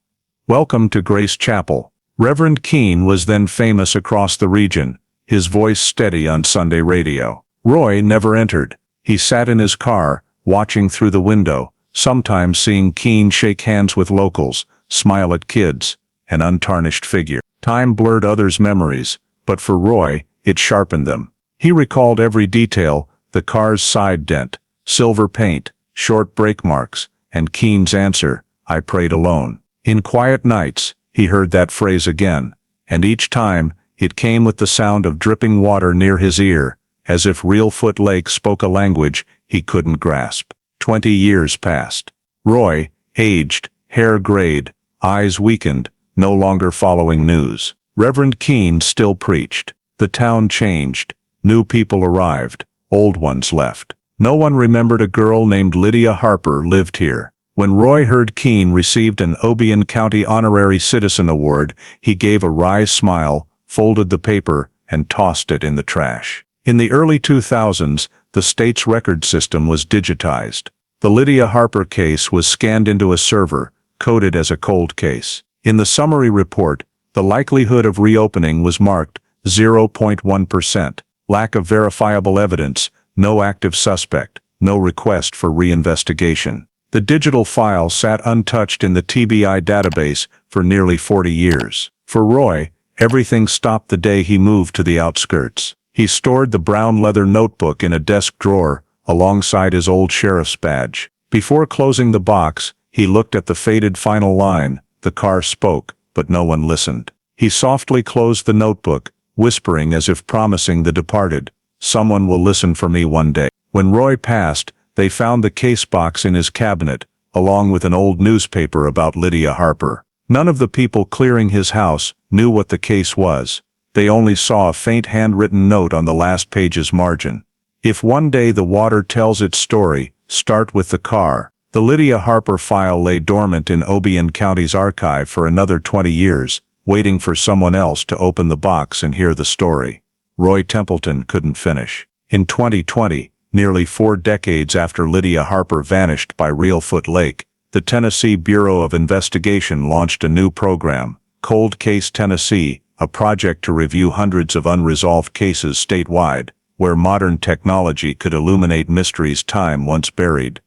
"Welcome to Grace Chapel, Reverend Keene was then famous across the region, his voice steady on Sunday radio. Roy never entered. He sat in his car, watching through the window, sometimes seeing Keene shake hands with locals, smile at kids, an untarnished figure. Time blurred others' memories, but for Roy, it sharpened them. He recalled every detail: the car's side dent, silver paint, short brake marks, and Keene's answer, "I prayed alone." In quiet nights, he heard that phrase again, and each time, it came with the sound of dripping water near his ear, as if Reelfoot Lake spoke a language he couldn't grasp. 20 years passed. Roy, aged, hair grayed, eyes weakened, no longer following news. Reverend Keene still preached. The town changed. New people arrived. Old ones left. No one remembered a girl named Lydia Harper lived here. When Roy heard Keene received an Obion County Honorary Citizen Award, he gave a wry smile, folded the paper, and tossed it in the trash. In the early 2000s, the state's record system was digitized. The Lydia Harper case was scanned into a server, coded as a cold case. In the summary report, the likelihood of reopening was marked 0.1%. Lack of verifiable evidence, no active suspect, no request for reinvestigation. The digital file sat untouched in the TBI database for nearly 40 years. For Roy, everything stopped the day he moved to the outskirts. He stored the brown leather notebook in a desk drawer, alongside his old sheriff's badge. Before closing the box, he looked at the faded final line, "The car spoke, but no one listened." He softly closed the notebook, whispering as if promising the departed, "Someone will listen for me one day." When Roy passed, they found the case box in his cabinet, along with an old newspaper about Lydia Harper. None of the people clearing his house knew what the case was. They only saw a faint handwritten note on the last page's margin. "If one day the water tells its story, start with the car." The Lydia Harper file lay dormant in Obion County's archive for another 20 years, waiting for someone else to open the box and hear the story. Roy Templeton couldn't finish. In 2020, nearly 4 decades after Lydia Harper vanished by Reelfoot Lake, the Tennessee Bureau of Investigation launched a new program, Cold Case Tennessee, a project to review hundreds of unresolved cases statewide, where modern technology could illuminate mysteries time once buried.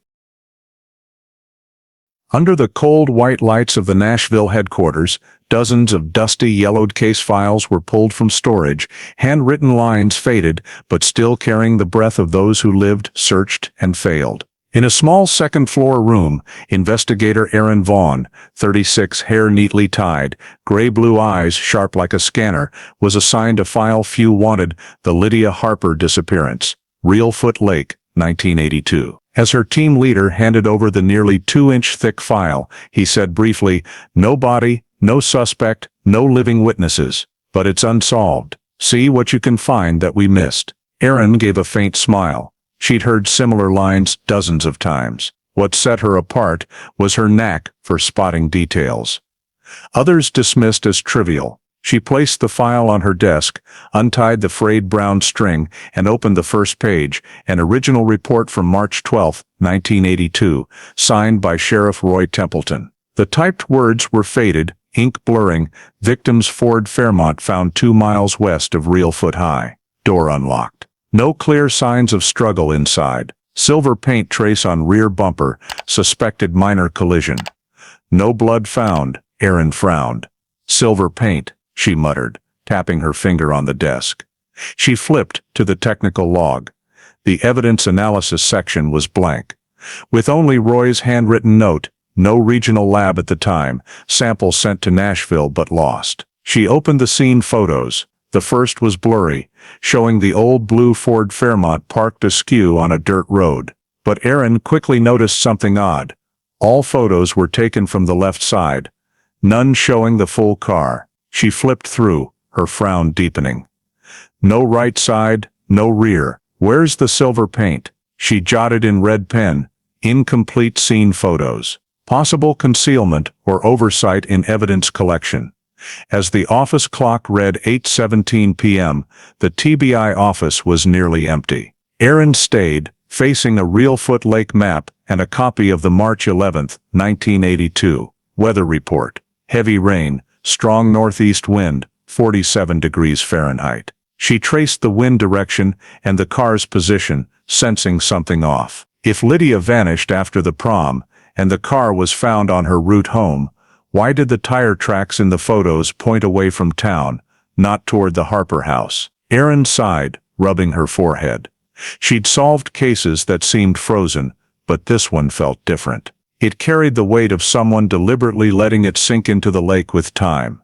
Under the cold white lights of the Nashville headquarters, dozens of dusty yellowed case files were pulled from storage, handwritten lines faded, but still carrying the breath of those who lived, searched, and failed. In a small second-floor room, investigator Aaron Vaughn, 36, hair neatly tied, gray-blue eyes sharp like a scanner, was assigned a file few wanted: the Lydia Harper disappearance, Reelfoot Lake, 1982. As her team leader handed over the nearly 2-inch thick file, he said briefly, "No body, no suspect, no living witnesses. But it's unsolved. See what you can find that we missed." Aaron gave a faint smile. She'd heard similar lines dozens of times. What set her apart was her knack for spotting details. Others dismissed as trivial. She placed the file on her desk, untied the frayed brown string, and opened the first page, an original report from March 12, 1982, signed by Sheriff Roy Templeton. The typed words were faded, ink blurring: "Victims Ford Fairmont found 2 miles west of Reelfoot High. Door unlocked. No clear signs of struggle inside. Silver paint trace on rear bumper, suspected minor collision. No blood found." Aaron frowned. "Silver paint," she muttered, tapping her finger on the desk. She flipped to the technical log. The evidence analysis section was blank. With only Roy's handwritten note, no regional lab at the time, sample sent to Nashville but lost. She opened the scene photos. The first was blurry, showing the old blue Ford Fairmont parked askew on a dirt road. But Aaron quickly noticed something odd. All photos were taken from the left side, none showing the full car. She flipped through, her frown deepening. No right side, no rear. Where's the silver paint? She jotted in red pen, "Incomplete scene photos. Possible concealment or oversight in evidence collection." As the office clock read 8:17 p.m., the TBI office was nearly empty. Aaron stayed, facing a Reelfoot Lake map and a copy of the March 11, 1982, weather report. Heavy rain, strong northeast wind, 47 degrees Fahrenheit. She traced the wind direction and the car's position, sensing something off. If Lydia vanished after the prom, and the car was found on her route home, why did the tire tracks in the photos point away from town, not toward the Harper house? Erin sighed, rubbing her forehead. She'd solved cases that seemed frozen, but this one felt different. It carried the weight of someone deliberately letting it sink into the lake with time.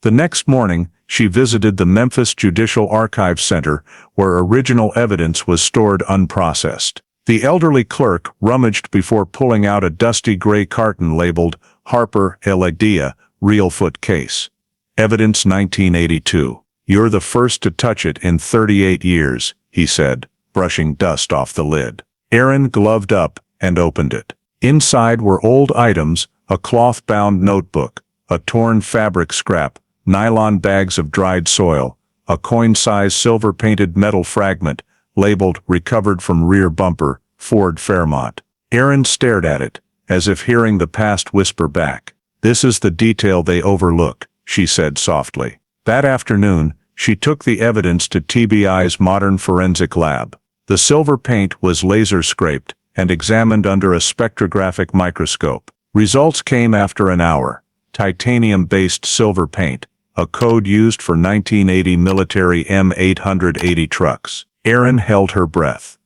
The next morning, she visited the Memphis Judicial Archive Center, where original evidence was stored unprocessed. The elderly clerk rummaged before pulling out a dusty gray carton labeled Harper, Lydia, Reelfoot case. Evidence 1982. You're the first to touch it in 38 years, he said, brushing dust off the lid. Erin gloved up and opened it. Inside were old items, a cloth-bound notebook, a torn fabric scrap, nylon bags of dried soil, a coin-sized silver-painted metal fragment, labeled recovered from rear bumper, Ford Fairmont. Erin stared at it, as if hearing the past whisper back. This is the detail they overlook, she said softly. That afternoon, she took the evidence to TBI's modern forensic lab. The silver paint was laser-scraped and examined under a spectrographic microscope. Results came after an hour. Titanium-based silver paint, a code used for 1980 military M880 trucks. Erin held her breath.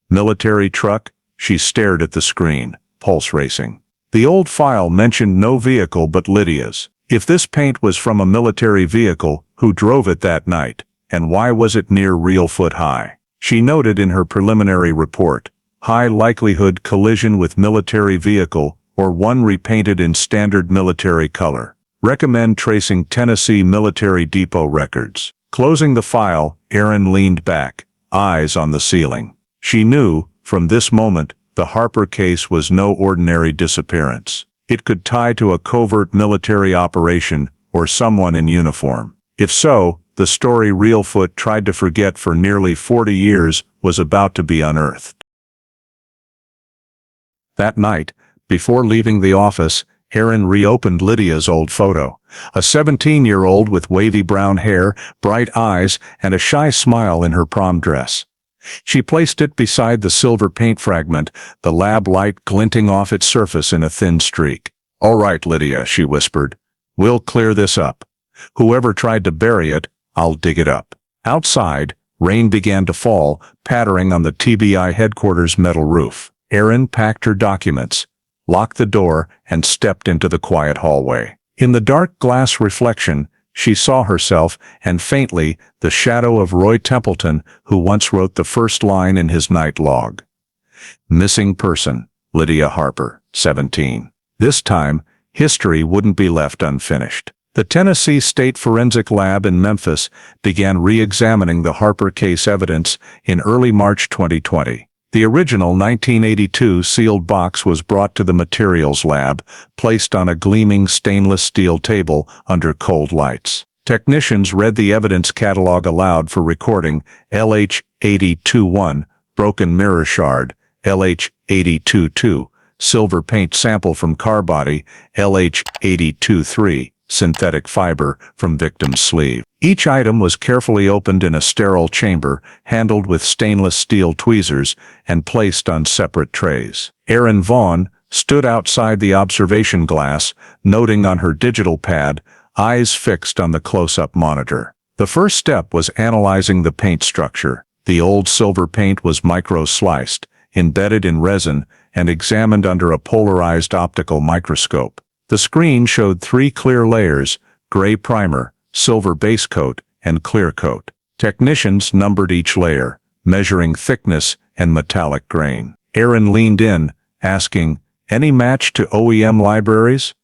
Military truck? She stared at the screen, pulse racing. The old file mentioned no vehicle but Lydia's. If this paint was from a military vehicle, who drove it that night, and why was it near Reelfoot High? She noted in her preliminary report, high likelihood collision with military vehicle or one repainted in standard military color. Recommend tracing Tennessee Military Depot records. Closing the file, Erin leaned back, eyes on the ceiling. She knew, from this moment, the Harper case was no ordinary disappearance. It could tie to a covert military operation or someone in uniform. If so, the story Reelfoot tried to forget for nearly 40 years was about to be unearthed. That night, before leaving the office, Erin reopened Lydia's old photo. A 17-year-old with wavy brown hair, bright eyes, and a shy smile in her prom dress. She placed it beside the silver paint fragment, the lab light glinting off its surface in a thin streak. "All right, Lydia," she whispered. "We'll clear this up. Whoever tried to bury it, I'll dig it up." Outside, rain began to fall, pattering on the TBI headquarters metal roof. Erin packed her documents, locked the door, and stepped into the quiet hallway. In the dark glass reflection, she saw herself, and faintly, the shadow of Roy Templeton, who once wrote the first line in his night log. Missing person, Lydia Harper, 17. This time, history wouldn't be left unfinished. The Tennessee State Forensic Lab in Memphis began re-examining the Harper case evidence in early March 2020. The original 1982 sealed box was brought to the materials lab, placed on a gleaming stainless steel table under cold lights. Technicians read the evidence catalog aloud for recording: LH-8021, broken mirror shard; LH-8022, silver paint sample from car body; LH-8023, synthetic fiber from victim's sleeve. Each item was carefully opened in a sterile chamber, handled with stainless steel tweezers, and placed on separate trays. Erin Vaughn stood outside the observation glass, noting on her digital pad, eyes fixed on the close-up monitor. The first step was analyzing the paint structure. The old silver paint was micro-sliced, embedded in resin, and examined under a polarized optical microscope. The screen showed 3 clear layers: gray primer, silver base coat, and clear coat. Technicians numbered each layer, measuring thickness and metallic grain. Erin leaned in, asking, "Any match to OEM libraries?"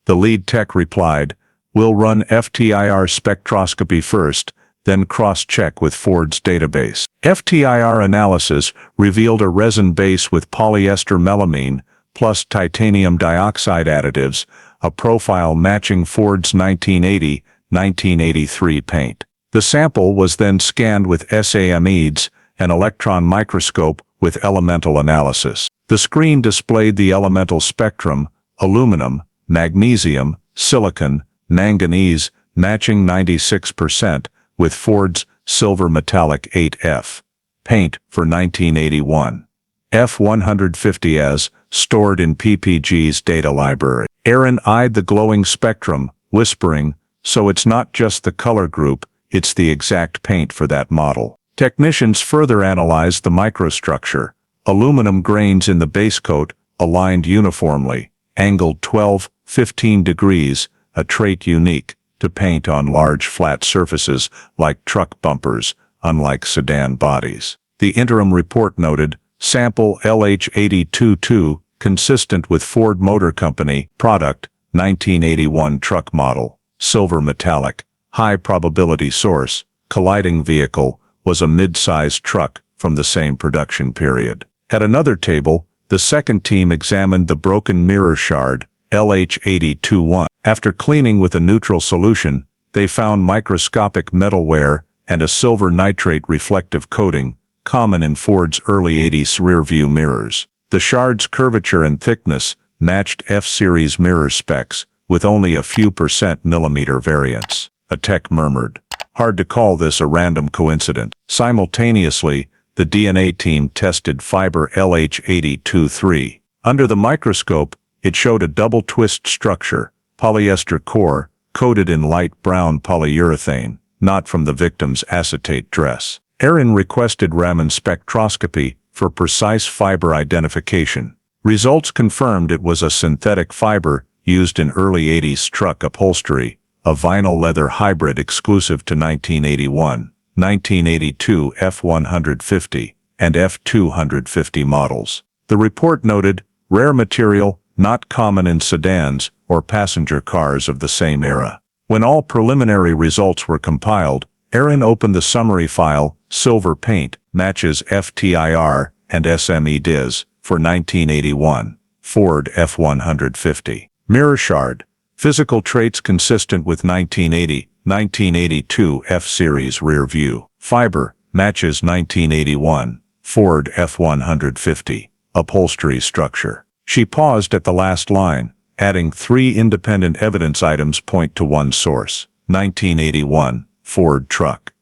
The lead tech replied, "We'll run FTIR spectroscopy first, then cross-check with Ford's database." FTIR analysis revealed a resin base with polyester melamine, plus titanium dioxide additives, a profile matching Ford's 1980-1983 paint. The sample was then scanned with SAMEDS, an electron microscope with elemental analysis. The screen displayed the elemental spectrum: aluminum, magnesium, silicon, manganese, matching 96%, with Ford's silver metallic 8F. Paint for 1981. F150 as stored in PPG's data library. Aaron eyed the glowing spectrum, whispering, "So it's not just the color group, it's the exact paint for that model." Technicians further analyzed the microstructure. Aluminum grains in the base coat, aligned uniformly, angled 12-15 degrees, a trait unique to paint on large flat surfaces like truck bumpers, unlike sedan bodies. The interim report noted, sample LH822, consistent with Ford Motor Company, product, 1981 truck model, silver metallic, high probability source, colliding vehicle, was a mid-sized truck from the same production period. At another table, the second team examined the broken mirror shard, LH821. After cleaning with a neutral solution, they found microscopic metal wear and a silver nitrate reflective coating, common in Ford's early 80s rearview mirrors. The shard's curvature and thickness matched F-Series mirror specs, with only a few % variance. A tech murmured, "Hard to call this a random coincidence." Simultaneously, the DNA team tested fiber LH823. Under the microscope, it showed a double twist structure, polyester core, coated in light brown polyurethane, not from the victim's acetate dress. Aaron requested Raman spectroscopy for precise fiber identification. Results confirmed it was a synthetic fiber used in early 80s truck upholstery, a vinyl leather hybrid exclusive to 1981, 1982 F150, and F250 models. The report noted, rare material, not common in sedans or passenger cars of the same era. When all preliminary results were compiled, Aaron opened the summary file, silver paint, matches FTIR and SME DIS, for 1981, Ford F150. Mirror shard, physical traits consistent with 1980, 1982 F-Series rear view. Fiber, matches 1981, Ford F150. Upholstery structure. She paused at the last line, adding 3 independent evidence items point to one source, 1981, Ford truck.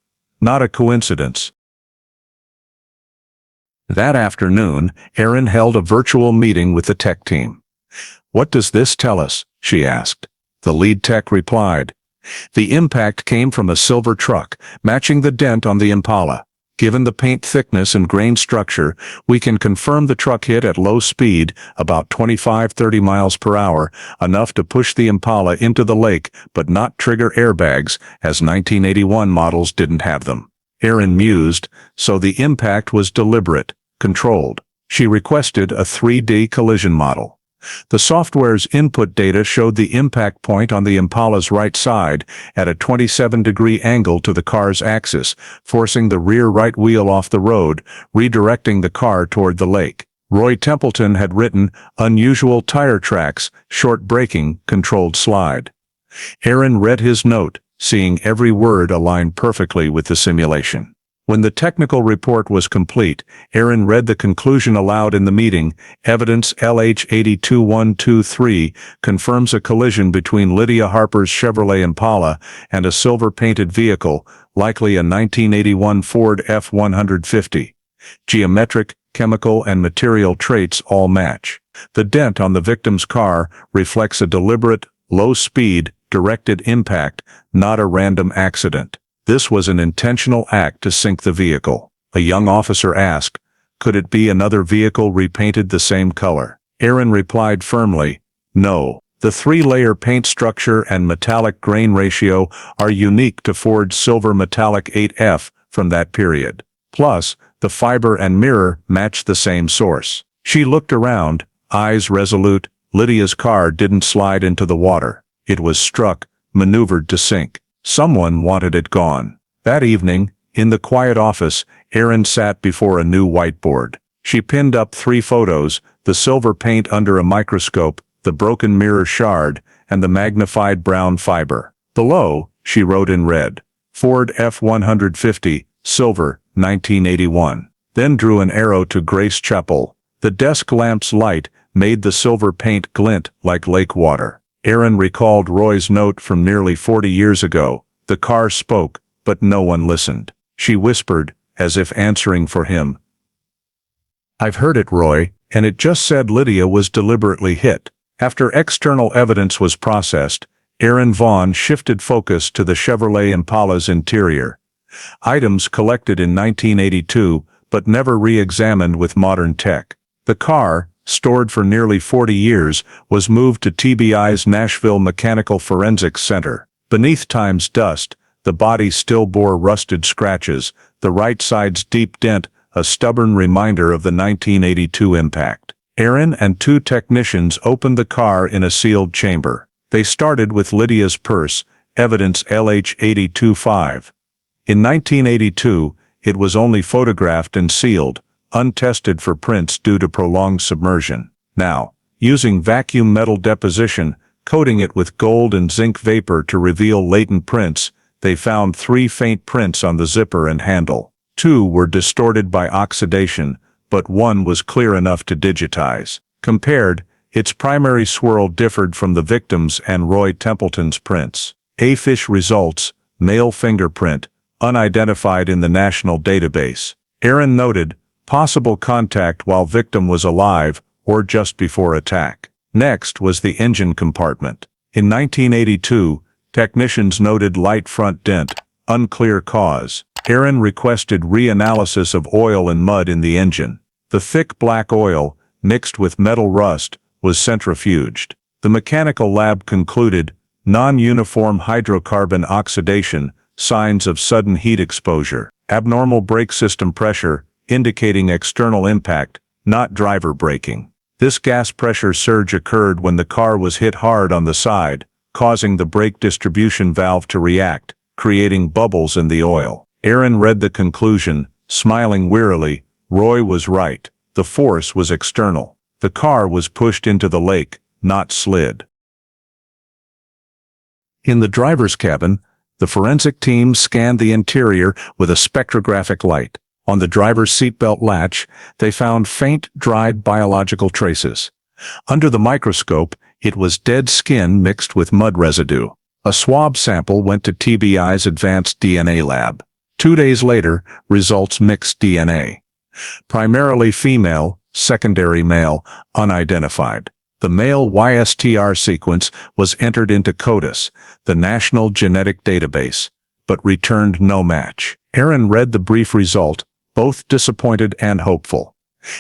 Not a coincidence. That afternoon, Aaron held a virtual meeting with the tech team. "What does this tell us?" she asked. The lead tech replied, "The impact came from a silver truck, matching the dent on the Impala. Given the paint thickness and grain structure, we can confirm the truck hit at low speed, about 25-30 miles per hour, enough to push the Impala into the lake but not trigger airbags, as 1981 models didn't have them." Aaron mused, so the impact was deliberate, controlled. She requested a 3D collision model. The software's input data showed the impact point on the Impala's right side at a 27-degree angle to the car's axis, forcing the rear right wheel off the road, redirecting the car toward the lake. Roy Templeton had written, "Unusual tire tracks, short braking, controlled slide." Aaron read his note, seeing every word align perfectly with the simulation. When the technical report was complete, Aaron read the conclusion aloud in the meeting. Evidence LH82123 confirms a collision between Lydia Harper's Chevrolet Impala and a silver-painted vehicle, likely a 1981 Ford F150. Geometric, chemical, and material traits all match. The dent on the victim's car reflects a deliberate, low-speed, directed impact, not a random accident. This was an intentional act to sink the vehicle. A young officer asked, "Could it be another vehicle repainted the same color?" Aaron replied firmly, "No. The 3-layer paint structure and metallic grain ratio are unique to Ford's silver metallic 8F from that period. Plus, the fiber and mirror match the same source." She looked around, eyes resolute. Lydia's car didn't slide into the water. It was struck, maneuvered to sink. Someone wanted it gone. That evening, in the quiet office, Aaron sat before a new whiteboard. She pinned up 3 photos, the silver paint under a microscope, the broken mirror shard, and the magnified brown fiber. Below, she wrote in red, "Ford F150, silver, 1981. Then drew an arrow to Grace Chapel. The desk lamp's light made the silver paint glint like lake water. Aaron recalled Roy's note from nearly 40 years ago. The car spoke, but no one listened. She whispered, as if answering for him. "I've heard it, Roy, and it just said Lydia was deliberately hit." After external evidence was processed, Aaron Vaughn shifted focus to the Chevrolet Impala's interior. Items collected in 1982, but never re-examined with modern tech. The car, stored for nearly 40 years, was moved to TBI's Nashville Mechanical Forensics Center. Beneath time's dust, the body still bore rusted scratches, the right side's deep dent a stubborn reminder of the 1982 impact. Aaron and two technicians opened the car in a sealed chamber. They started with Lydia's purse, evidence LH-825. In 1982, it was only photographed and sealed, untested for prints due to prolonged submersion. Now, using vacuum metal deposition, coating it with gold and zinc vapor to reveal latent prints, they found 3 faint prints on the zipper and handle. 2 were distorted by oxidation, but 1 was clear enough to digitize. Compared, its primary swirl differed from the victim's and Roy Templeton's prints. AFISH results, male fingerprint, unidentified in the national database. Aaron noted, possible contact while victim was alive or just before attack. Next was the engine compartment. In 1982, technicians noted light front dent, unclear cause. Aaron requested reanalysis of oil and mud in the engine. The thick black oil, mixed with metal rust, was centrifuged. The mechanical lab concluded, non-uniform hydrocarbon oxidation, signs of sudden heat exposure. Abnormal brake system pressure, indicating external impact, not driver braking. This gas pressure surge occurred when the car was hit hard on the side, causing the brake distribution valve to react, creating bubbles in the oil. Aaron read the conclusion, smiling wearily. Roy was right. The force was external. The car was pushed into the lake, not slid. In the driver's cabin, the forensic team scanned the interior with a spectrographic light. On the driver's seatbelt latch, they found faint, dried biological traces. Under the microscope, it was dead skin mixed with mud residue. A swab sample went to TBI's advanced DNA lab. 2 days later, results mixed DNA. Primarily female, secondary male, unidentified. The male YSTR sequence was entered into CODIS, the National Genetic Database, but returned no match. Aaron read the brief result, both disappointed and hopeful.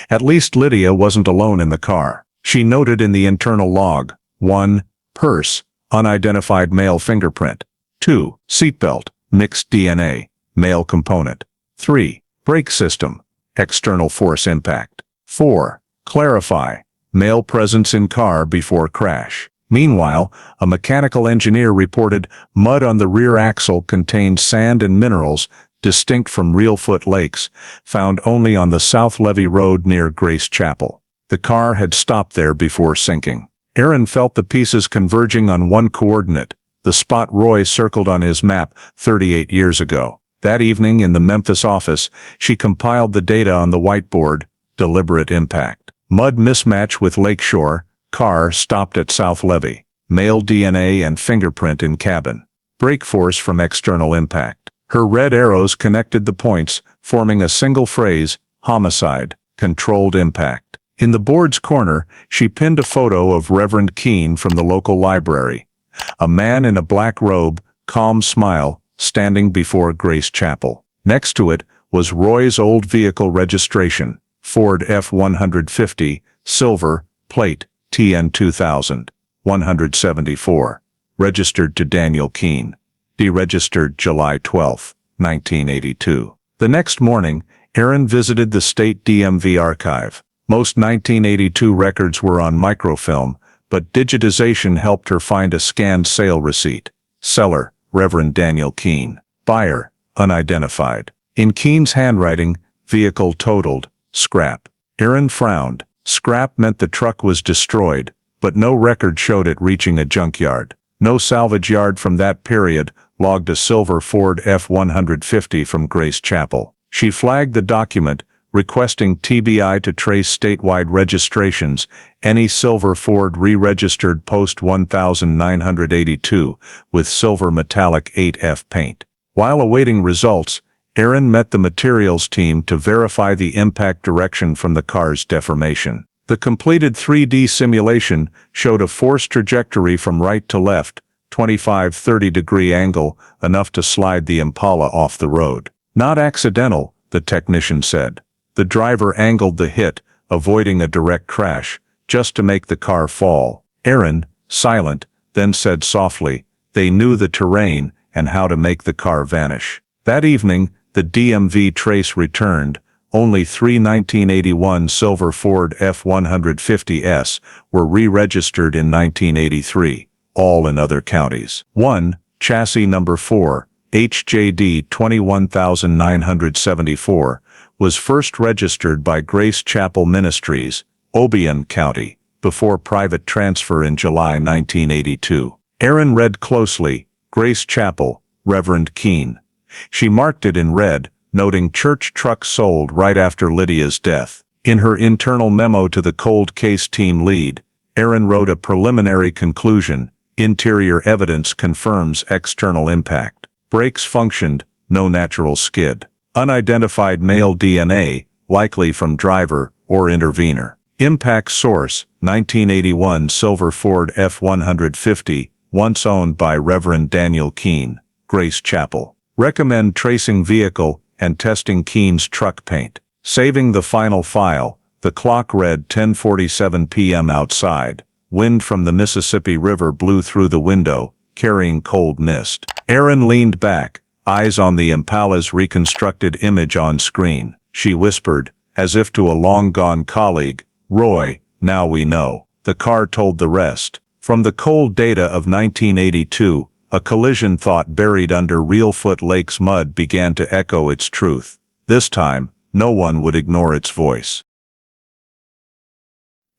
At least Lydia wasn't alone in the car. She noted in the internal log, 1. Purse, unidentified male fingerprint. 2. Seatbelt, mixed DNA, male component. 3. Brake system, external force impact. 4. Clarify, male presence in car before crash. Meanwhile, a mechanical engineer reported mud on the rear axle contained sand and minerals distinct from Reelfoot lakes, found only on the South Levee Road near Grace Chapel. The car had stopped there before sinking. Aaron felt the pieces converging on one coordinate, the spot Roy circled on his map 38 years ago. That evening in the Memphis office, she compiled the data on the whiteboard, deliberate impact. Mud mismatch with lakeshore, car stopped at South Levee. Male DNA and fingerprint in cabin. Brake force from external impact. Her red arrows connected the points, forming a single phrase, homicide, controlled impact. In the board's corner, she pinned a photo of Reverend Keene from the local library. A man in a black robe, calm smile, standing before Grace Chapel. Next to it was Roy's old vehicle registration, Ford F-150, silver, plate, TN 2000, 174. Registered to Daniel Keene. Deregistered July 12, 1982. The next morning, Aaron visited the state DMV archive. Most 1982 records were on microfilm, but digitization helped her find a scanned sale receipt. Seller, Reverend Daniel Keene. Buyer, unidentified. In Keene's handwriting, vehicle totaled, scrap. Aaron frowned. Scrap meant the truck was destroyed, but no record showed it reaching a junkyard. No salvage yard from that period logged a silver Ford F-150 from Grace Chapel. She flagged the document, requesting TBI to trace statewide registrations, any silver Ford re-registered post 1982 with silver metallic 8F paint. While awaiting results, Aaron met the materials team to verify the impact direction from the car's deformation. The completed 3D simulation showed a force trajectory from right to left, 25-30-degree angle, enough to slide the Impala off the road. Not accidental, the technician said. The driver angled the hit, avoiding a direct crash, just to make the car fall. Aaron, silent, then said softly, they knew the terrain and how to make the car vanish. That evening, the DMV trace returned. Only 3 1981 silver Ford F-150s were re-registered in 1983, all in other counties. 1. Chassis number 4, HJD 21974, was first registered by Grace Chapel Ministries, Obion County, before private transfer in July 1982. Aaron read closely, Grace Chapel, Reverend Keene. She marked it in red, noting church truck sold right after Lydia's death. In her internal memo to the cold case team lead, Aaron wrote a preliminary conclusion, interior evidence confirms external impact. Brakes functioned, no natural skid. Unidentified male DNA, likely from driver or intervener. Impact source, 1981 silver Ford F-150, once owned by Reverend Daniel Keene, Grace Chapel. Recommend tracing vehicle and testing Keene's truck paint. Saving the final file, the clock read 10:47 p.m. outside. Wind from the Mississippi River blew through the window, carrying cold mist. Aaron leaned back, eyes on the Impala's reconstructed image on screen. She whispered, as if to a long-gone colleague, Roy, now we know. The car told the rest. From the cold data of 1982, a collision thought buried under Reelfoot Lake's mud began to echo its truth. This time, no one would ignore its voice.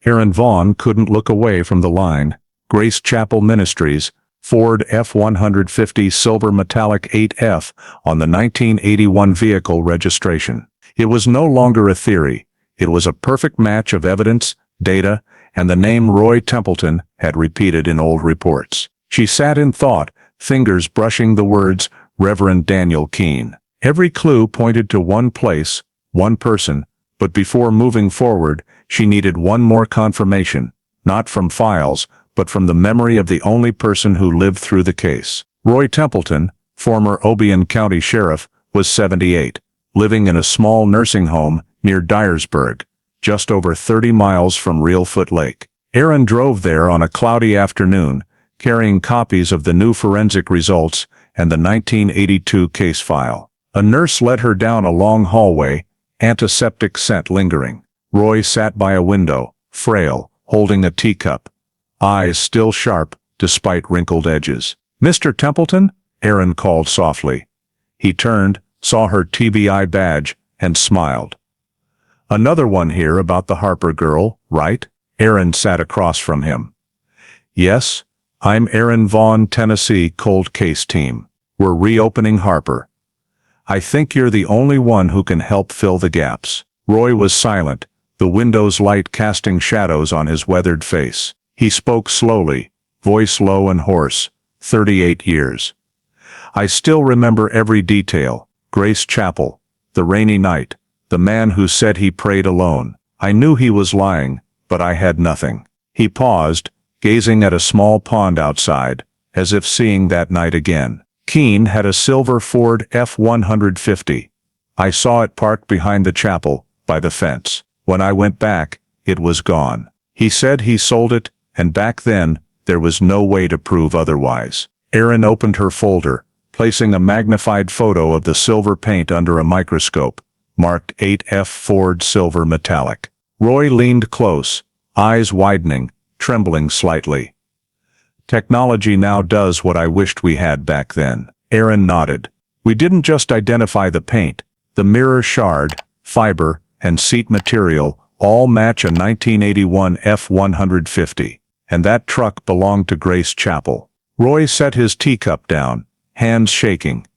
Aaron Vaughn couldn't look away from the line. Grace Chapel Ministries, Ford F-150 silver metallic 8F on the 1981 vehicle registration. It was no longer a theory. It was a perfect match of evidence, data, and the name Roy Templeton had repeated in old reports. She sat in thought, fingers brushing the words, Reverend Daniel Keene. Every clue pointed to one place, one person, but before moving forward, she needed one more confirmation, not from files, but from the memory of the only person who lived through the case. Roy Templeton, former Obion County Sheriff, was 78, living in a small nursing home near Dyersburg, just over 30 miles from Reelfoot Lake. Aaron drove there on a cloudy afternoon, carrying copies of the new forensic results and the 1982 case file. A nurse led her down a long hallway, antiseptic scent lingering. Roy sat by a window, frail, holding a teacup, eyes still sharp despite wrinkled edges. Mr. Templeton? Aaron called softly. He turned, saw her TBI badge, and smiled. Another one here about the Harper girl, right? Aaron sat across from him. Yes, I'm Aaron Vaughn, Tennessee Cold Case Team. We're reopening Harper. I think you're the only one who can help fill the gaps. Roy was silent, the window's light casting shadows on his weathered face. He spoke slowly, voice low and hoarse. 38 years. I still remember every detail. Grace Chapel, the rainy night, the man who said he prayed alone. I knew he was lying, but I had nothing. He paused, gazing at a small pond outside, as if seeing that night again. Keene had a silver Ford F-150. I saw it parked behind the chapel, by the fence. When I went back, it was gone. He said he sold it, and back then, there was no way to prove otherwise. Aaron opened her folder, placing a magnified photo of the silver paint under a microscope, marked 8F Ford Silver Metallic. Roy leaned close, eyes widening, trembling slightly. Technology now does what I wished we had back then. Aaron nodded. We didn't just identify the paint. The mirror shard, fiber, and seat material all match a 1981 F-150. And that truck belonged to Grace Chapel. Roy set his teacup down, hands shaking.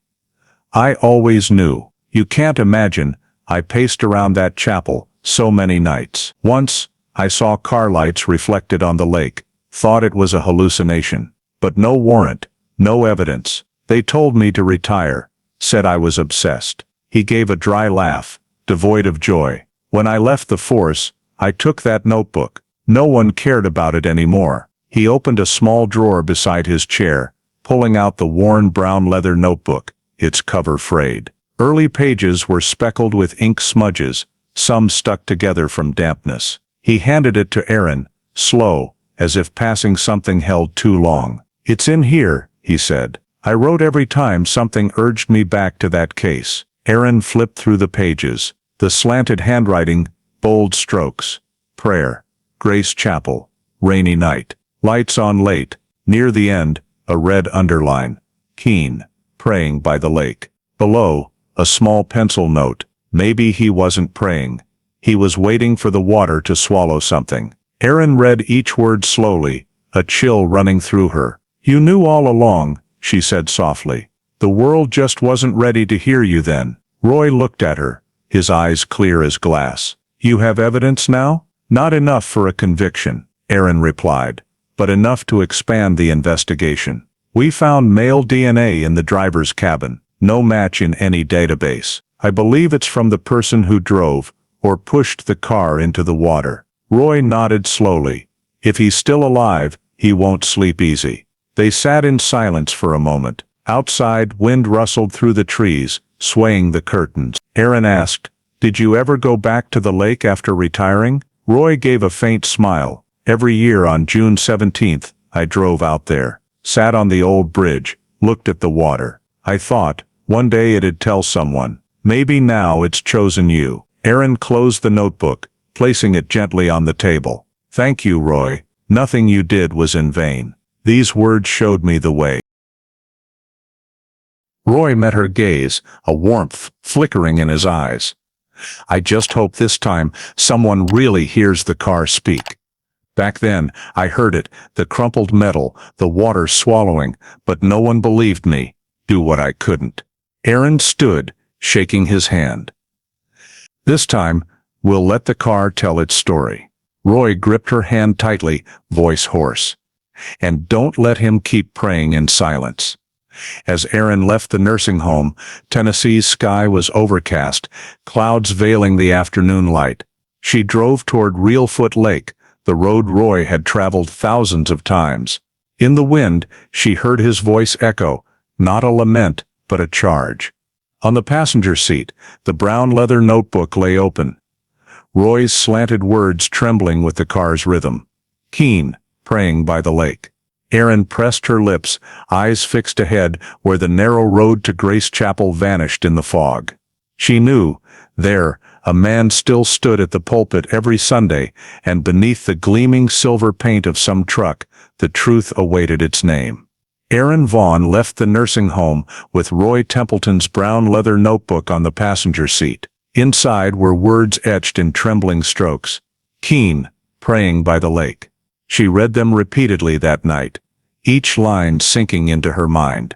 I always knew. You can't imagine, I paced around that chapel so many nights. Once, I saw car lights reflected on the lake, thought it was a hallucination. But no warrant, no evidence. They told me to retire, said I was obsessed. He gave a dry laugh, devoid of joy. When I left the force, I took that notebook. No one cared about it anymore. He opened a small drawer beside his chair, pulling out the worn brown leather notebook, its cover frayed. Early pages were speckled with ink smudges, some stuck together from dampness. He handed it to Aaron, slow, as if passing something held too long. "It's in here," he said. "I wrote every time something urged me back to that case." Aaron flipped through the pages. The slanted handwriting, bold strokes. Prayer. Grace Chapel. Rainy night. Lights on late. Near the end, a red underline. Keen. Praying by the lake. Below, a small pencil note. Maybe he wasn't praying. He was waiting for the water to swallow something. Aaron read each word slowly, a chill running through her. "You knew all along," she said softly. "The world just wasn't ready to hear you then." Roy looked at her, his eyes clear as glass. "You have evidence now?" "Not enough for a conviction," Aaron replied, "but enough to expand the investigation. We found male DNA in the driver's cabin, no match in any database. I believe it's from the person who drove, or pushed the car into the water." Roy nodded slowly. "If he's still alive, he won't sleep easy." They sat in silence for a moment. Outside, wind rustled through the trees, swaying the curtains. Aaron asked, "Did you ever go back to the lake after retiring?" Roy gave a faint smile. "Every year on June 17th, I drove out there, sat on the old bridge, looked at the water. I thought, one day it'd tell someone. Maybe now it's chosen you." Aaron closed the notebook, placing it gently on the table. "Thank you, Roy. Nothing you did was in vain. These words showed me the way." Roy met her gaze, a warmth flickering in his eyes. "I just hope this time someone really hears the car speak. Back then, I heard it, the crumpled metal, the water swallowing, but no one believed me. Do what I couldn't." Aaron stood, shaking his hand. "This time, we'll let the car tell its story." Roy gripped her hand tightly, voice hoarse. "And don't let him keep praying in silence." As Aaron left the nursing home, Tennessee's sky was overcast, clouds veiling the afternoon light. She drove toward Reelfoot Lake, the road Roy had traveled thousands of times. In the wind, she heard his voice echo, not a lament, but a charge. On the passenger seat, the brown leather notebook lay open. Roy's slanted words trembling with the car's rhythm. Keen, praying by the lake. Aaron pressed her lips, eyes fixed ahead where the narrow road to Grace Chapel vanished in the fog. She knew, there, a man still stood at the pulpit every Sunday, and beneath the gleaming silver paint of some truck, the truth awaited its name. Aaron Vaughn left the nursing home with Roy Templeton's brown leather notebook on the passenger seat. Inside were words etched in trembling strokes. Keen, praying by the lake. She read them repeatedly that night, each line sinking into her mind.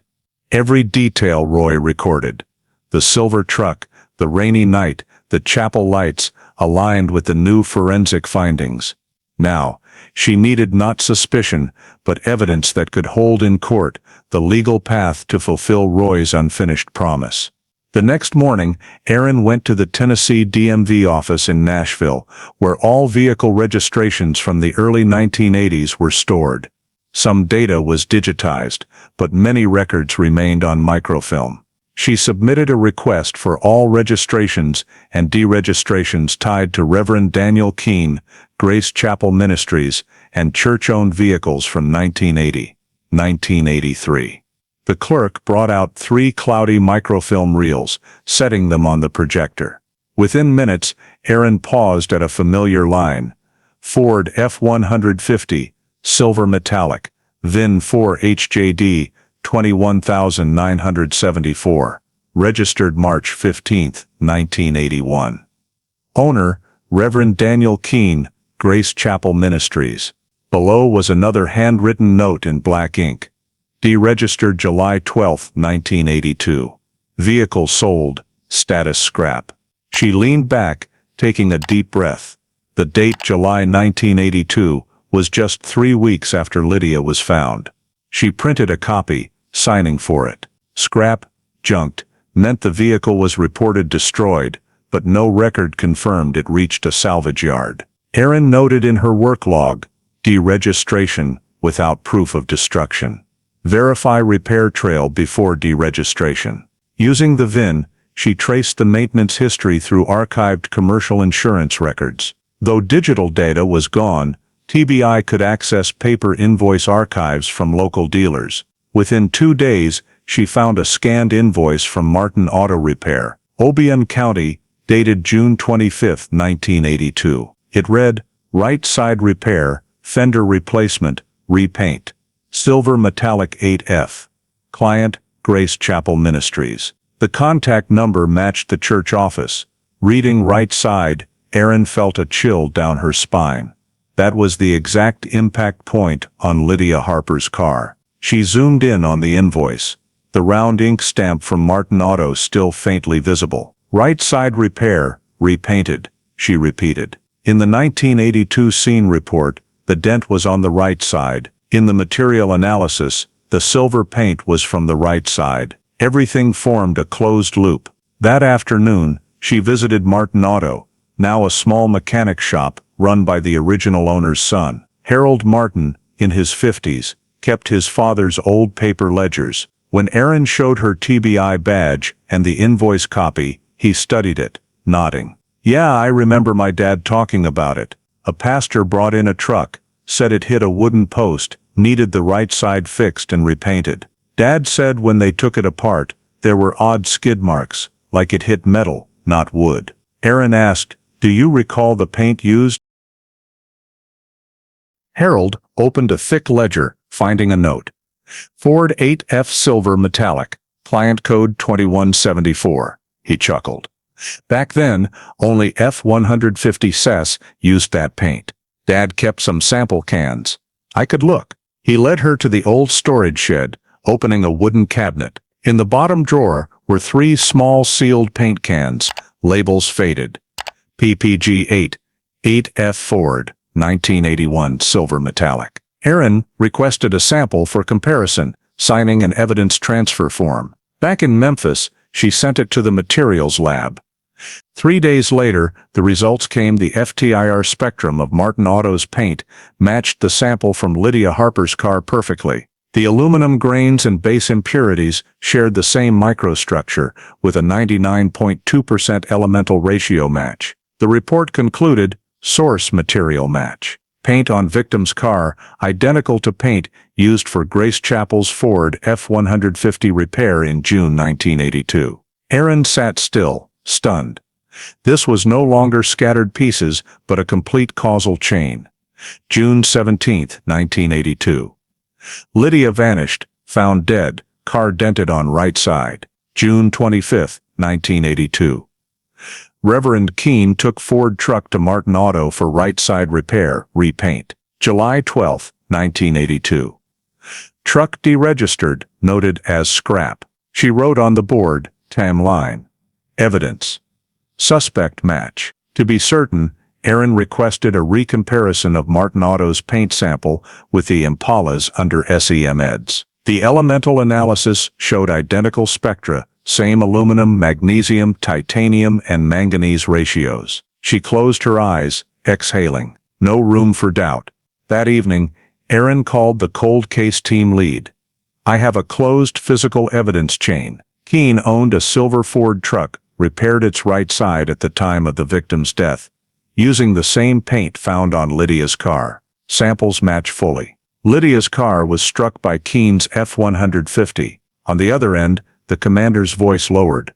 Every detail Roy recorded. The silver truck, the rainy night, the chapel lights, aligned with the new forensic findings. Now, she needed not suspicion, but evidence that could hold in court, the legal path to fulfill Roy's unfinished promise. The next morning, Aaron went to the Tennessee DMV office in Nashville, where all vehicle registrations from the early 1980s were stored. Some data was digitized, but many records remained on microfilm. She submitted a request for all registrations and deregistrations tied to Reverend Daniel Keene, Grace Chapel Ministries, and church-owned vehicles from 1980, 1983. The clerk brought out 3 cloudy microfilm reels, setting them on the projector. Within minutes, Aaron paused at a familiar line. Ford F-150, silver metallic, VIN 4HJD, 21,974. Registered March 15, 1981. Owner, Reverend Daniel Keene, Grace Chapel Ministries. Below was another handwritten note in black ink. Deregistered July 12, 1982. Vehicle sold, status scrap. She leaned back, taking a deep breath. The date, July 1982, was just 3 weeks after Lydia was found. She printed a copy, signing for it. Scrap, junked, meant the vehicle was reported destroyed, but no record confirmed it reached a salvage yard. Erin noted in her work log, deregistration without proof of destruction. Verify repair trail before deregistration. Using the VIN, she traced the maintenance history through archived commercial insurance records. Though digital data was gone, TBI could access paper invoice archives from local dealers. Within 2 days, she found a scanned invoice from Martin Auto Repair, Obion County, dated June 25, 1982. It read, right side repair, fender replacement, repaint. Silver metallic 8F. Client, Grace Chapel Ministries. The contact number matched the church office. Reading right side, Erin felt a chill down her spine. That was the exact impact point on Lydia Harper's car. She zoomed in on the invoice. The round ink stamp from Martin Auto still faintly visible. Right side repair, repainted, she repeated. In the 1982 scene report, the dent was on the right side. In the material analysis, the silver paint was from the right side. Everything formed a closed loop. That afternoon, she visited Martin Auto, now a small mechanic shop run by the original owner's son. Harold Martin, in his 50s, kept his father's old paper ledgers. When Erin showed her TBI badge and the invoice copy, he studied it, nodding. Yeah, I remember my dad talking about it. A pastor brought in a truck, said it hit a wooden post, needed the right side fixed and repainted. Dad said when they took it apart, there were odd skid marks, like it hit metal, not wood. Erin asked, do you recall the paint used? Harold opened a thick ledger, finding a note. Ford 8F silver metallic, client code 2174. He chuckled. Back then, only F-150 SES used that paint. Dad kept some sample cans. I could look. He led her to the old storage shed, opening a wooden cabinet. In the bottom drawer were 3 small sealed paint cans, labels faded. PPG 8, 8F Ford, 1981 silver metallic. Erin requested a sample for comparison, signing an evidence transfer form. Back in Memphis, she sent it to the materials lab. 3 days later, the results came. The FTIR spectrum of Martin Auto's paint matched the sample from Lydia Harper's car perfectly. The aluminum grains and base impurities shared the same microstructure, with a 99.2% elemental ratio match. The report concluded, source material match. Paint on victim's car, identical to paint used for Grace Chapel's Ford F-150 repair in June 1982. Erin sat still, stunned. This was no longer scattered pieces, but a complete causal chain. June 17, 1982. Lydia vanished, found dead, car dented on right side. June 25, 1982. Reverend Keene took Ford truck to Martin Auto for right side repair, repaint. July 12, 1982. Truck deregistered, noted as scrap. She wrote on the board, Tam line. Evidence. Suspect match. To be certain, Erin requested a recomparison of Martin Auto's paint sample with the Impala's under SEM-EDS. The elemental analysis showed identical spectra, same aluminum, magnesium, titanium, and manganese ratios. She closed her eyes, exhaling. No room for doubt. That evening, Erin called the cold case team lead. I have a closed physical evidence chain. Keene owned a silver Ford truck, repaired its right side at the time of the victim's death, using the same paint found on Lydia's car. Samples match fully. Lydia's car was struck by Keene's F-150. On the other end, the commander's voice lowered.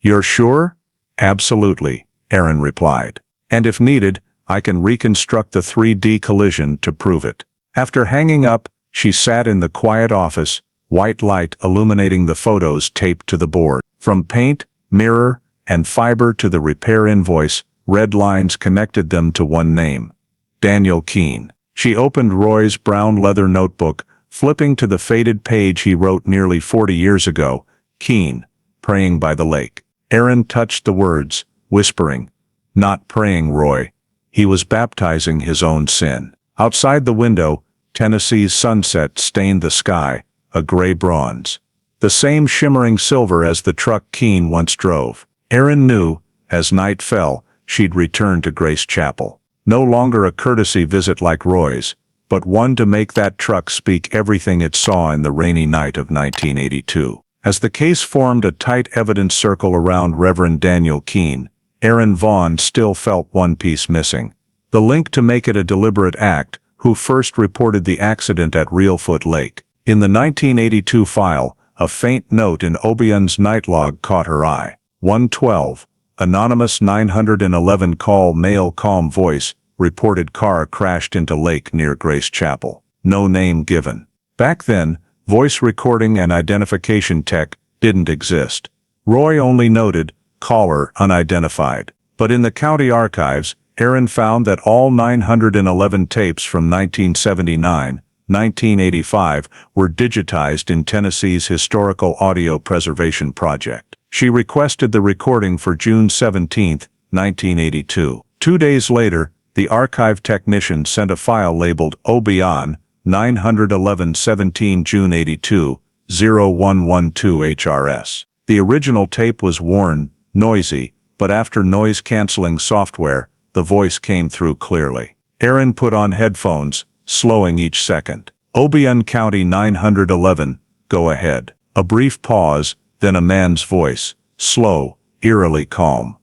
You're sure? Absolutely, Erin replied. And if needed, I can reconstruct the 3D collision to prove it. After hanging up, she sat in the quiet office, white light illuminating the photos taped to the board. From paint, mirror, and fiber to the repair invoice, red lines connected them to one name. Daniel Keene. She opened Roy's brown leather notebook, flipping to the faded page he wrote nearly 40 years ago, Keene, praying by the lake. Erin touched the words, whispering, "Not praying, Roy." He was baptizing his own sin. Outside the window, Tennessee's sunset stained the sky, a gray bronze. The same shimmering silver as the truck Keene once drove. Aaron knew, as night fell, she'd return to Grace Chapel. No longer a courtesy visit like Roy's, but one to make that truck speak everything it saw in the rainy night of 1982. As the case formed a tight evidence circle around Reverend Daniel Keene, Aaron Vaughn still felt one piece missing. The link to make it a deliberate act, who first reported the accident at Reelfoot Lake. In the 1982 file, a faint note in Obion's nightlog caught her eye. 112, anonymous 911 call, male, calm voice, reported car crashed into lake near Grace Chapel. No name given. Back then, voice recording and identification tech didn't exist. Roy only noted, caller unidentified. But in the county archives, Aaron found that all 911 tapes from 1979, 1985 were digitized in Tennessee's Historical Audio Preservation Project. She requested the recording for June 17, 1982. 2 days later, the archive technician sent a file labeled Obion 911-17 June 82, 0112 HRS. The original tape was worn, noisy, but after noise-canceling software, the voice came through clearly. Aaron put on headphones, slowing each second. Obion County 911, go ahead. A brief pause, then a man's voice, slow, eerily calm.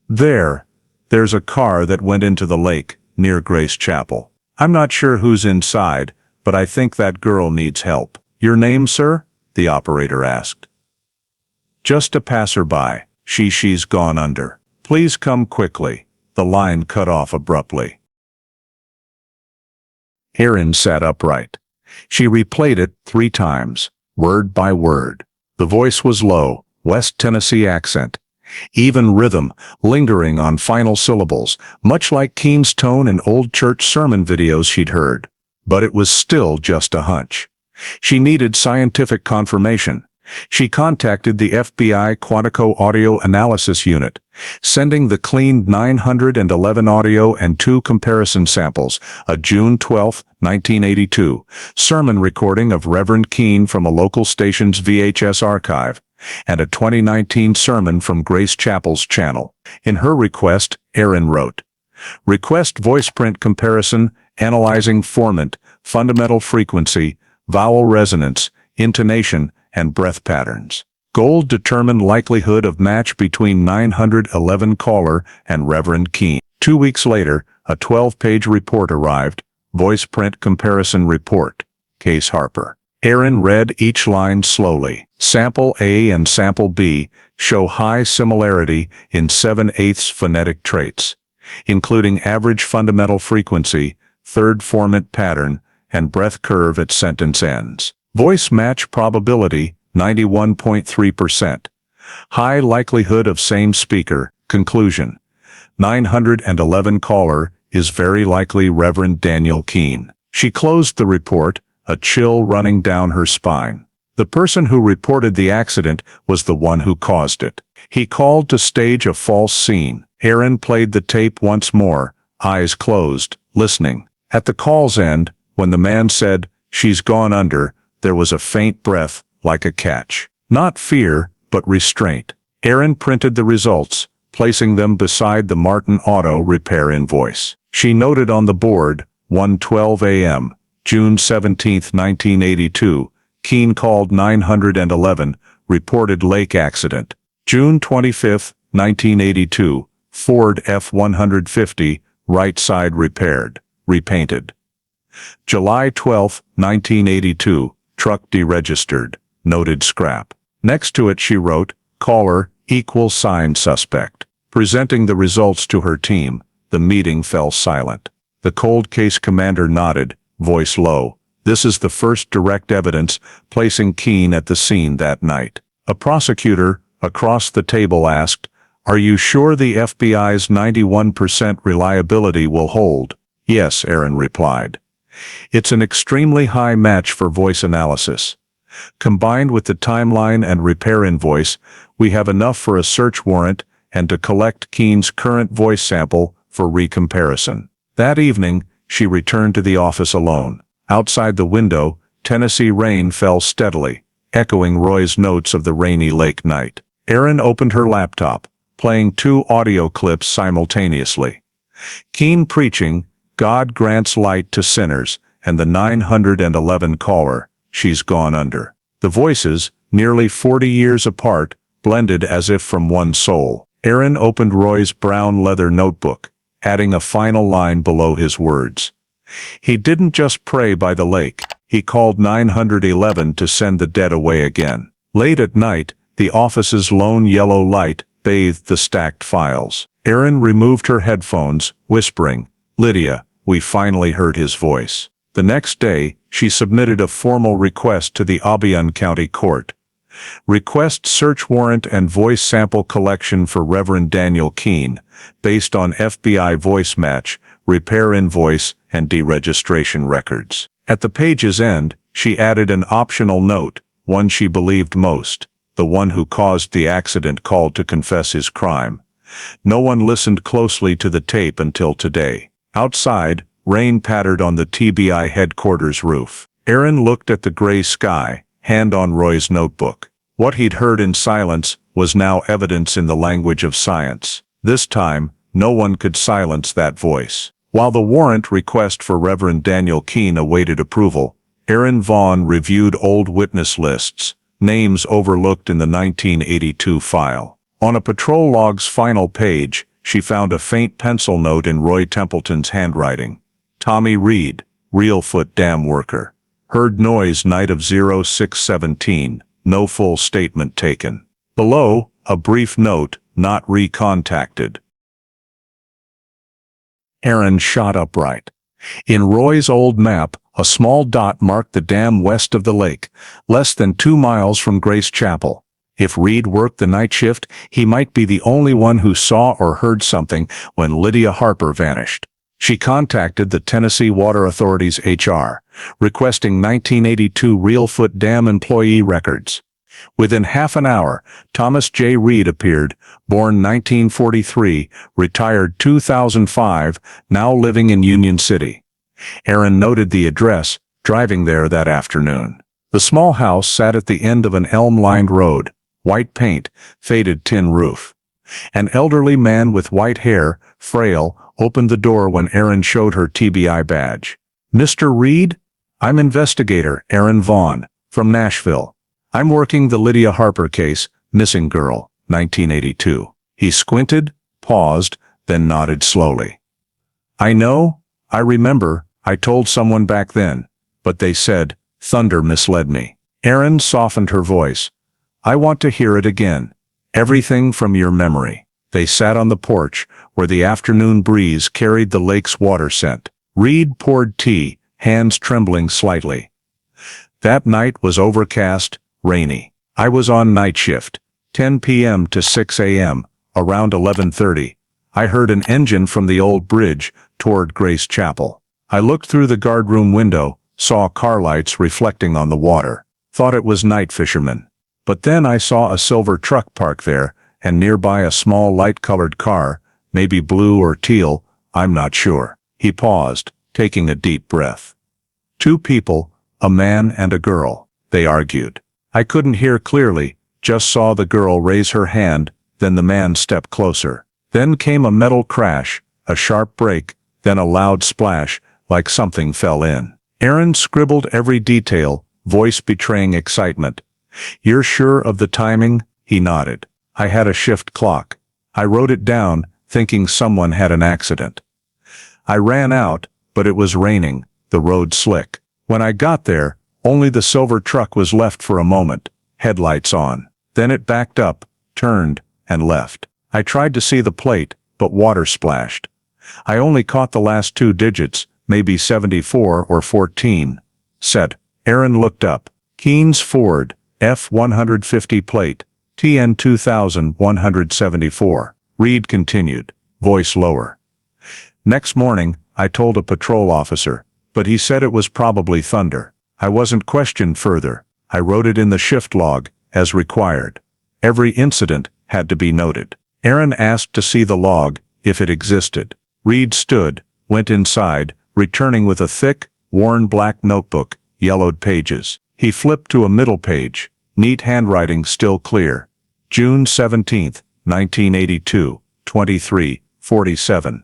There's a car that went into the lake, near Grace Chapel. I'm not sure who's inside, but I think that girl needs help. Your name, sir? The operator asked. Just a passerby. She's gone under. Please come quickly. The line cut off abruptly. Aaron sat upright. She replayed it 3 times, word by word. The voice was low, West Tennessee accent. Even rhythm, lingering on final syllables, much like Keene's tone in old church sermon videos she'd heard. But it was still just a hunch. She needed scientific confirmation. She contacted the FBI Quantico Audio Analysis Unit, sending the cleaned 911 audio and 2 comparison samples, a June 12, 1982, sermon recording of Reverend Keene from a local station's VHS archive, and a 2019 sermon from Grace Chapel's channel. In her request, Aaron wrote, "Request voice print comparison, analyzing formant, fundamental frequency, vowel resonance, intonation, and breath patterns. Goal determine likelihood of match between 911 caller and Reverend Keene." 2 weeks later, a 12-page report arrived, voice print comparison report, Case Harper. Aaron read each line slowly. Sample A and Sample B show high similarity in 7/8 phonetic traits, including average fundamental frequency, third formant pattern, and breath curve at sentence ends. Voice match probability, 91.3%. High likelihood of same speaker. Conclusion: 911 caller is very likely Reverend Daniel Keene. She closed the report, a chill running down her spine. The person who reported the accident was the one who caused it. He called to stage a false scene. Aaron played the tape once more, eyes closed, listening. At the call's end, when the man said, "She's gone under," there was a faint breath, like a catch. Not fear, but restraint. Aaron printed the results, placing them beside the Martin Auto Repair invoice. She noted on the board, 1:12 a.m., June 17, 1982, Keene called 911, reported lake accident. June 25, 1982, Ford F-150, right side repaired, repainted. July 12, 1982, truck deregistered, noted scrap. Next to it she wrote, caller, =sign suspect. Presenting the results to her team, the meeting fell silent. The cold case commander nodded, voice low. This is the first direct evidence, placing Keene at the scene that night. A prosecutor, across the table asked, "Are you sure the FBI's 91% reliability will hold?" "Yes," Aaron replied. It's an extremely high match for voice analysis. Combined with the timeline and repair invoice, we have enough for a search warrant and to collect Keen's current voice sample for recomparison. That evening, she returned to the office alone. Outside the window, Tennessee rain fell steadily, echoing Roy's notes of the rainy lake night. Erin opened her laptop, playing 2 audio clips simultaneously. Keen preaching, "God grants light to sinners," and the 911 caller, "She's gone under." The voices, nearly 40 years apart, blended as if from one soul. Erin opened Roy's brown leather notebook, adding a final line below his words. He didn't just pray by the lake, he called 911 to send the dead away again. Late at night, the office's lone yellow light bathed the stacked files. Erin removed her headphones, whispering, "Lydia, we finally heard his voice." The next day, she submitted a formal request to the Obion County Court. Request search warrant and voice sample collection for Reverend Daniel Keen, based on FBI voice match, repair invoice, and deregistration records. At the page's end, she added an optional note, one she believed most. The one who caused the accident called to confess his crime. No one listened closely to the tape until today. Outside, rain pattered on the TBI headquarters roof. Erin looked at the gray sky, hand on Roy's notebook. What he'd heard in silence was now evidence in the language of science. This time, no one could silence that voice. While the warrant request for Reverend Daniel Keen awaited approval, Erin Vaughn reviewed old witness lists, names overlooked in the 1982 file. On a patrol log's final page, she found a faint pencil note in Roy Templeton's handwriting. Tommy Reed, Reelfoot dam worker. Heard noise night of 0617, no full statement taken. Below, a brief note, not recontacted. Erin shot upright. In Roy's old map, a small dot marked the dam west of the lake, less than 2 miles from Grace Chapel. If Reed worked the night shift, he might be the only one who saw or heard something when Lydia Harper vanished. She contacted the Tennessee Water Authority's HR, requesting 1982 Reelfoot Dam employee records. Within half an hour, Thomas J. Reed appeared, born 1943, retired 2005, now living in Union City. Erin noted the address, driving there that afternoon. The small house sat at the end of an elm-lined road, white paint, faded tin roof. An elderly man with white hair, frail, opened the door when Erin showed her TBI badge. "Mr. Reed? I'm investigator Erin Vaughn, from Nashville. I'm working the Lydia Harper case, missing girl, 1982. He squinted, paused, then nodded slowly. "I know, I remember, I told someone back then, but they said, thunder misled me." Erin softened her voice. "I want to hear it again. Everything from your memory." They sat on the porch, where the afternoon breeze carried the lake's water scent. Reed poured tea, hands trembling slightly. "That night was overcast, rainy. I was on night shift, 10 p.m. to 6 a.m., around 11:30. I heard an engine from the old bridge toward Grace Chapel. I looked through the guardroom window, saw car lights reflecting on the water. Thought it was night fishermen. But then I saw a silver truck parked there, and nearby a small light-colored car, maybe blue or teal, I'm not sure." He paused, taking a deep breath. "Two people, a man and a girl," they argued. I couldn't hear clearly, just saw the girl raise her hand, then the man step closer. Then came a metal crash, a sharp break, then a loud splash, like something fell in. Erin scribbled every detail, voice betraying excitement. "You're sure of the timing?" He nodded. "I had a shift clock. I wrote it down, thinking someone had an accident. I ran out, but it was raining, the road slick. When I got there, only the silver truck was left for a moment, headlights on. Then it backed up, turned, and left. I tried to see the plate, but water splashed. I only caught the last 2 digits, maybe 74 or 14. Said. Erin looked up. Keen's Ford, F-150 plate, TN 2174. Reed continued, voice lower. "Next morning, I told a patrol officer, but he said it was probably thunder. I wasn't questioned further. I wrote it in the shift log, as required. Every incident had to be noted." Aaron asked to see the log, if it existed. Reed stood, went inside, returning with a thick, worn black notebook, yellowed pages. He flipped to a middle page, neat handwriting still clear. June 17, 1982, 23:47.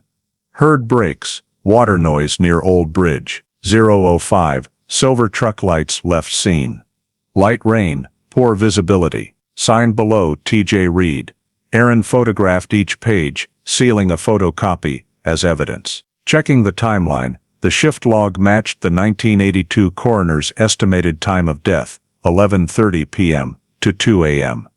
Heard brakes, water noise near Old Bridge. 0:05, silver truck lights left scene. Light rain, poor visibility. Signed below T.J. Reed. Aaron photographed each page, sealing a photocopy as evidence. Checking the timeline, the shift log matched the 1982 coroner's estimated time of death, 11:30 p.m. to 2 a.m.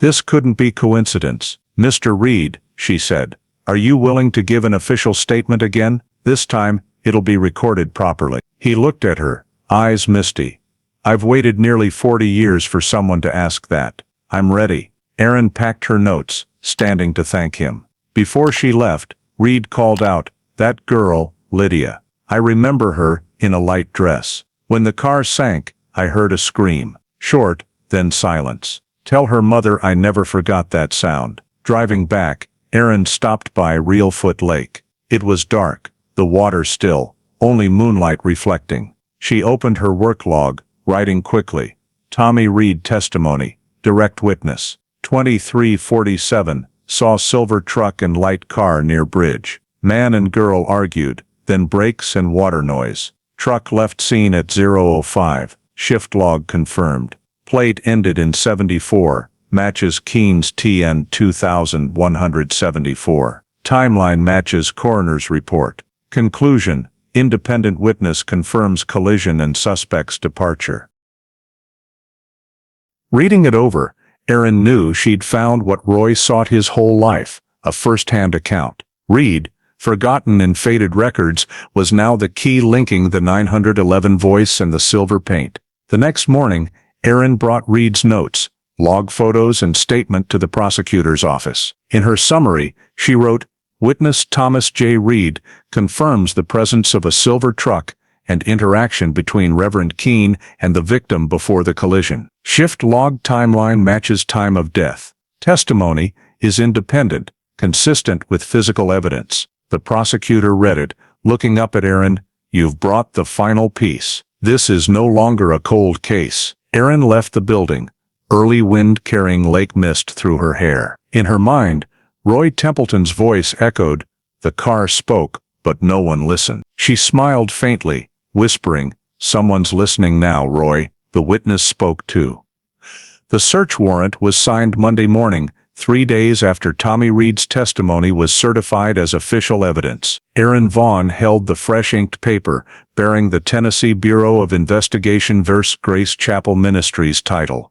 This couldn't be coincidence. Mr. Reed, she said, are you willing to give an official statement again? This time, it'll be recorded properly. He looked at her, eyes misty. I've waited nearly 40 years for someone to ask that. I'm ready. Aaron packed her notes, standing to thank him. Before she left, Reed called out, that girl, Lydia. I remember her, in a light dress. When the car sank, I heard a scream. Short, then silence. Tell her mother I never forgot that sound. Driving back, Aaron stopped by Reelfoot Lake. It was dark, the water still, only moonlight reflecting. She opened her work log, writing quickly. Tommy Reed testimony, direct witness. 23:47, saw silver truck and light car near bridge. Man and girl argued, then brakes and water noise. Truck left scene at 0:05, shift log confirmed. Plate ended in 74, matches Keen's TN 2174. Timeline matches coroner's report. Conclusion, independent witness confirms collision and suspect's departure. Reading it over, Aaron knew she'd found what Roy sought his whole life, a first-hand account. Reed, forgotten in faded records, was now the key linking the 911 voice and the silver paint. The next morning, Aaron brought Reed's notes, log photos and statement to the prosecutor's office. In her summary, she wrote, Witness Thomas J. Reed confirms the presence of a silver truck and interaction between Reverend Keen and the victim before the collision. Shift log timeline matches time of death. Testimony is independent, consistent with physical evidence. The prosecutor read it, looking up at Aaron. You've brought the final piece. This is no longer a cold case. Aaron left the building, early wind carrying lake mist through her hair. In her mind, Roy Templeton's voice echoed. The car spoke, but no one listened. She smiled faintly, whispering, Someone's listening now, Roy. The witness spoke too. The search warrant was signed Monday morning, 3 days after Tommy Reed's testimony was certified as official evidence. Aaron Vaughn held the fresh-inked paper, bearing the Tennessee Bureau of Investigation vs. Grace Chapel Ministries title.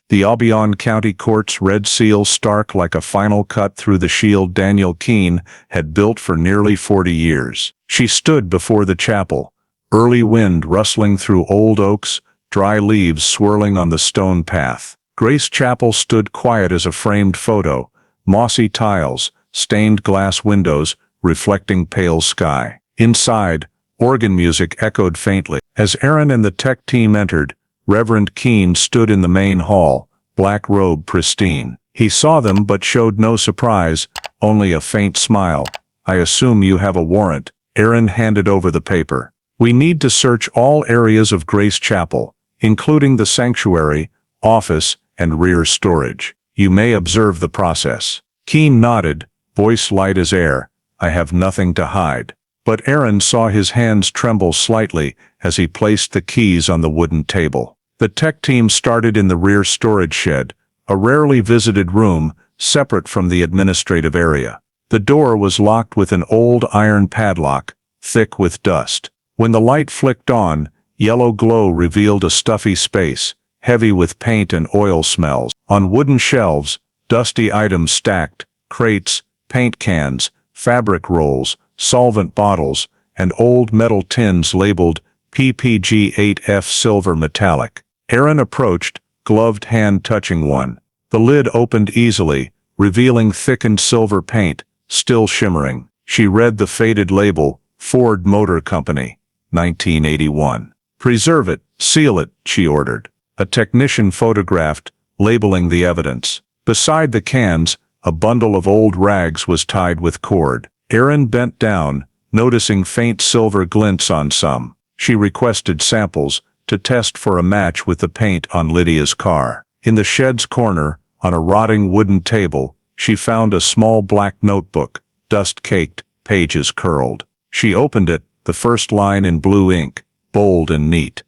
The Obion County Court's red seal stark like a final cut through the shield Daniel Keen had built for nearly 40 years. She stood before the chapel, early wind rustling through old oaks, dry leaves swirling on the stone path. Grace Chapel stood quiet as a framed photo, mossy tiles, stained glass windows, reflecting pale sky. Inside, organ music echoed faintly. As Aaron and the tech team entered, Reverend Keen stood in the main hall, black robe pristine. He saw them but showed no surprise, only a faint smile. I assume you have a warrant. Aaron handed over the paper. We need to search all areas of Grace Chapel, including the sanctuary, office, and rear storage. You may observe the process. Keen nodded, voice light as air. I have nothing to hide. But Aaron saw his hands tremble slightly as he placed the keys on the wooden table. The tech team started in the rear storage shed, a rarely visited room, separate from the administrative area. The door was locked with an old iron padlock, thick with dust. When the light flicked on, yellow glow revealed a stuffy space, heavy with paint and oil smells. On wooden shelves, dusty items stacked, crates, paint cans, fabric rolls, solvent bottles, and old metal tins labeled PPG-8F silver metallic. Aaron approached, gloved hand touching one. The lid opened easily, revealing thickened silver paint, still shimmering. She read the faded label, Ford Motor Company, 1981. Preserve it, seal it, she ordered. A technician photographed, labeling the evidence. Beside the cans, A bundle of old rags was tied with cord. Aaron bent down, noticing faint silver glints on some. She requested samples to test for a match with the paint on Lydia's car. In the shed's corner, on a rotting wooden table, she found a small black notebook, dust-caked, pages curled. She opened it, the first line in blue ink, bold and neat.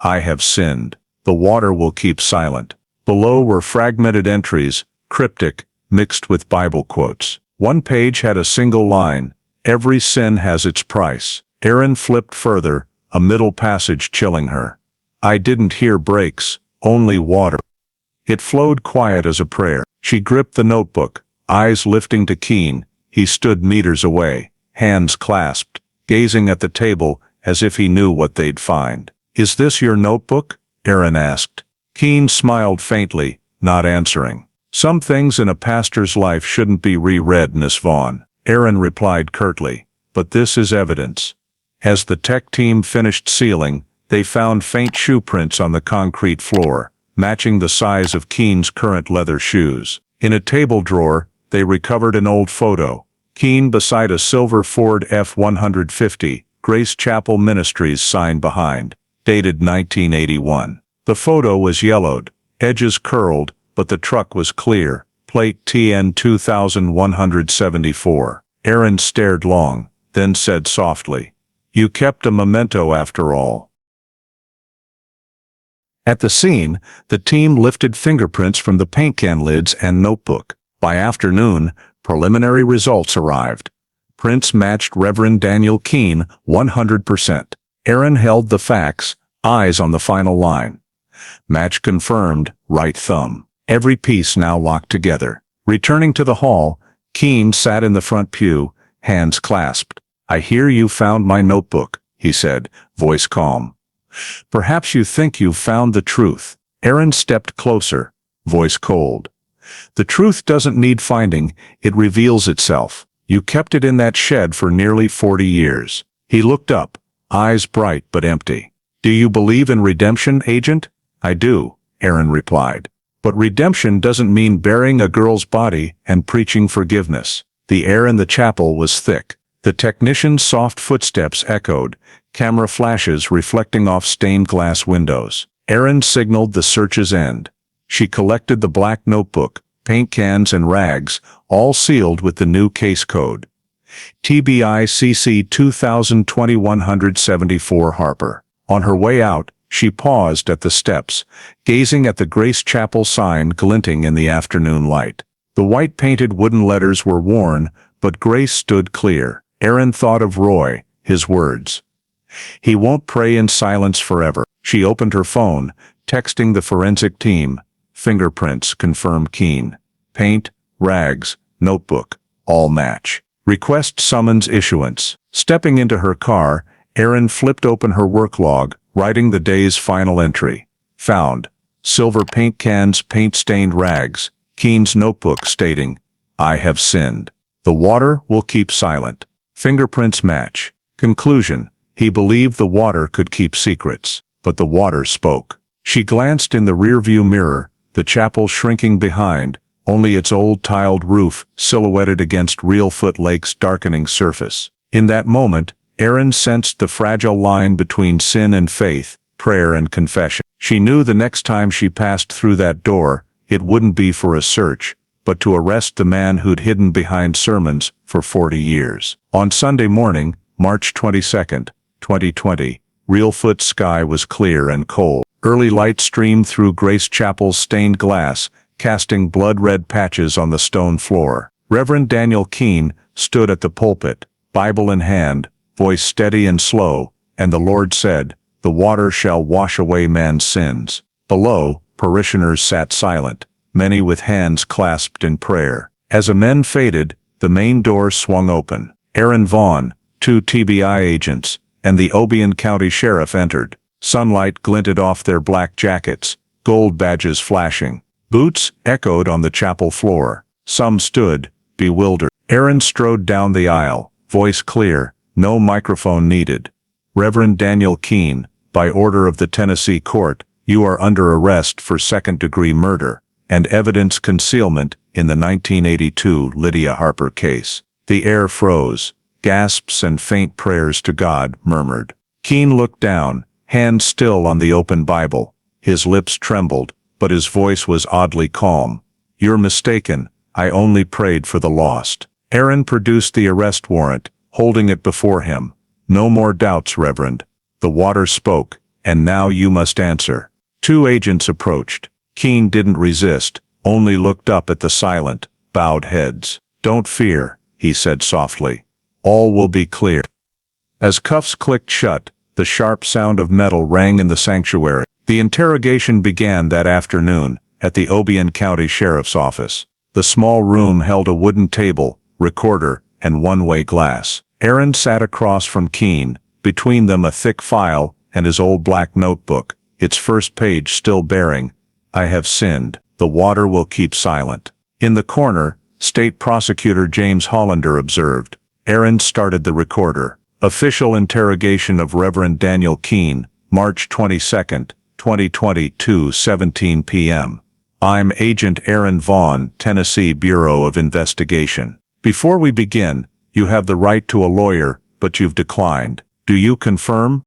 I have sinned. The water will keep silent. Below were fragmented entries, cryptic, mixed with Bible quotes. One page had a single line, every sin has its price. Aaron flipped further, a middle passage chilling her. I didn't hear brakes, only water. It flowed quiet as a prayer. She gripped the notebook, eyes lifting to Keene. He stood meters away, hands clasped, gazing at the table as if he knew what they'd find. Is this your notebook? Aaron asked. Keene smiled faintly, not answering. Some things in a pastor's life shouldn't be reread, Miss Vaughn. Aaron replied curtly, but this is evidence. As the tech team finished sealing, they found faint shoe prints on the concrete floor, matching the size of Keene's current leather shoes. In a table drawer, they recovered an old photo, Keene beside a silver Ford F-150, Grace Chapel Ministries sign behind, dated 1981. The photo was yellowed, edges curled, but the truck was clear, plate TN 2174. Aaron stared long, then said softly, You kept a memento after all. At the scene, the team lifted fingerprints from the paint can lids and notebook. By afternoon, preliminary results arrived. Prints matched Reverend Daniel Keene 100%. Aaron held the facts, eyes on the final line. Match confirmed, right thumb. Every piece now locked together. Returning to the hall, Keene sat in the front pew, hands clasped. I hear you found my notebook, he said, voice calm. Perhaps you think you've found the truth. Aaron stepped closer, voice cold. The truth doesn't need finding, it reveals itself. You kept it in that shed for nearly 40 years. He looked up, eyes bright but empty. Do you believe in redemption, Agent? I do, Aaron replied. But redemption doesn't mean burying a girl's body and preaching forgiveness. The air in the chapel was thick. The technician's soft footsteps echoed, camera flashes reflecting off stained glass windows. Aaron signaled the search's end. She collected the black notebook, paint cans and rags, all sealed with the new case code. TBI CC 2020-174 Harper. On her way out, she paused at the steps, gazing at the Grace Chapel sign glinting in the afternoon light. The white-painted wooden letters were worn, but Grace stood clear. Aaron thought of Roy, his words. He won't pray in silence forever. She opened her phone, texting the forensic team. Fingerprints confirm Keene. Paint, rags, notebook, all match. Request summons issuance. Stepping into her car, Aaron flipped open her work log, writing the day's final entry. Found. Silver paint cans, paint-stained rags. Keene's notebook stating, I have sinned. The water will keep silent. Fingerprints match. Conclusion. He believed the water could keep secrets, but the water spoke. She glanced in the rearview mirror, the chapel shrinking behind, only its old tiled roof silhouetted against Reelfoot Lake's darkening surface. In that moment, Aaron sensed the fragile line between sin and faith, prayer and confession. She knew the next time she passed through that door, it wouldn't be for a search, but to arrest the man who'd hidden behind sermons for 40 years. On Sunday morning, March 22, 2020, Reelfoot's sky was clear and cold. Early light streamed through Grace Chapel's stained glass, casting blood-red patches on the stone floor. Reverend Daniel Keene stood at the pulpit, Bible in hand, voice steady and slow, and the Lord said, The water shall wash away man's sins. Below, parishioners sat silent, many with hands clasped in prayer. As the men faded, the main door swung open. Aaron Vaughn, 2 TBI agents, and the Obion County Sheriff entered. Sunlight glinted off their black jackets, gold badges flashing. Boots echoed on the chapel floor. Some stood, bewildered. Aaron strode down the aisle, voice clear, no microphone needed. Reverend Daniel Keene, by order of the Tennessee court, you are under arrest for second-degree murder. and evidence concealment in the 1982 Lydia Harper case. The air froze. Gasps and faint prayers to God murmured. Keene looked down, hand still on the open Bible. His lips trembled, but his voice was oddly calm. "You're mistaken. I only prayed for the lost." Aaron produced the arrest warrant, holding it before him. "No more doubts, Reverend. The water spoke, and now you must answer." Two agents approached. Keene didn't resist, only looked up at the silent, bowed heads. "Don't fear," he said softly. "All will be clear." As cuffs clicked shut, the sharp sound of metal rang in the sanctuary. The interrogation began that afternoon at the Obion County Sheriff's office. The small room held a wooden table, recorder, and one-way glass. Aaron sat across from Keene, between them a thick file and his old black notebook, its first page still bearing, "I have sinned. The water will keep silent." In the corner, State Prosecutor James Hollander observed. Aaron started the recorder. Official interrogation of Reverend Daniel Keene, March 22, 2022, 7 p.m. "I'm Agent Aaron Vaughn, Tennessee Bureau of Investigation. Before we begin, you have the right to a lawyer, but you've declined. Do you confirm?"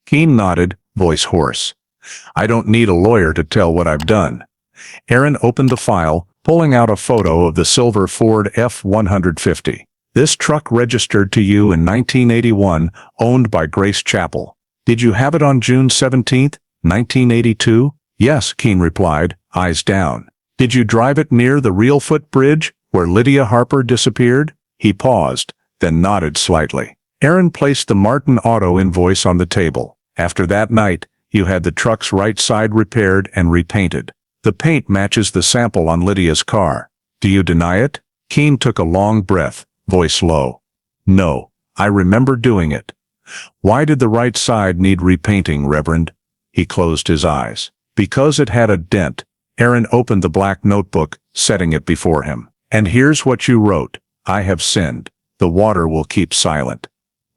Keene nodded, voice hoarse. "I don't need a lawyer to tell what I've done." Aaron opened the file, pulling out a photo of the silver Ford F-150. "This truck registered to you in 1981, owned by Grace Chapel. Did you have it on June 17, 1982? "Yes," Keene replied, eyes down. "Did you drive it near the Reelfoot Bridge, where Lydia Harper disappeared?" He paused, then nodded slightly. Aaron placed the Martin Auto invoice on the table. "After that night, you had the truck's right side repaired and repainted. The paint matches the sample on Lydia's car. Do you deny it?" Keene took a long breath, voice low. "No, I remember doing it." "Why did the right side need repainting, Reverend?" He closed his eyes. "Because it had a dent." Aaron opened the black notebook, setting it before him. "And here's what you wrote. I have sinned. The water will keep silent."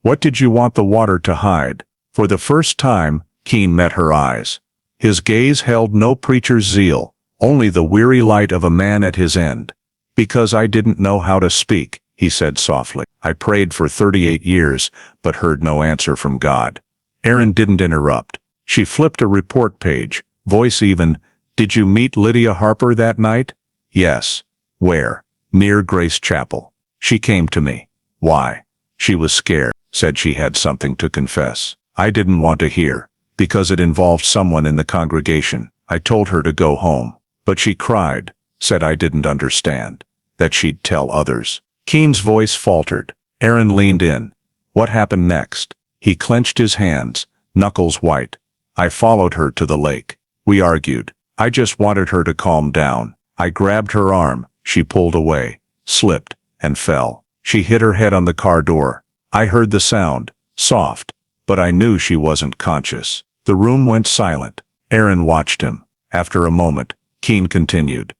"What did you want the water to hide?" For the first time, Keene met her eyes. His gaze held no preacher's zeal, only the weary light of a man at his end. "Because I didn't know how to speak," he said softly. "I prayed for 38 years, but heard no answer from God." Aaron didn't interrupt. She flipped a report page, voice even. "Did you meet Lydia Harper that night?" "Yes." "Where?" "Near Grace Chapel. She came to me." "Why?" "She was scared, said she had something to confess." "I didn't want to hear, because it involved someone in the congregation. I told her to go home. But she cried, said I didn't understand, that she'd tell others." Keene's voice faltered. Aaron leaned in. "What happened next?" He clenched his hands, knuckles white. "I followed her to the lake. We argued. I just wanted her to calm down. I grabbed her arm. She pulled away, slipped, and fell. She hit her head on the car door. I heard the sound, soft, but I knew she wasn't conscious." The room went silent. Aaron watched him. After a moment, Keene continued.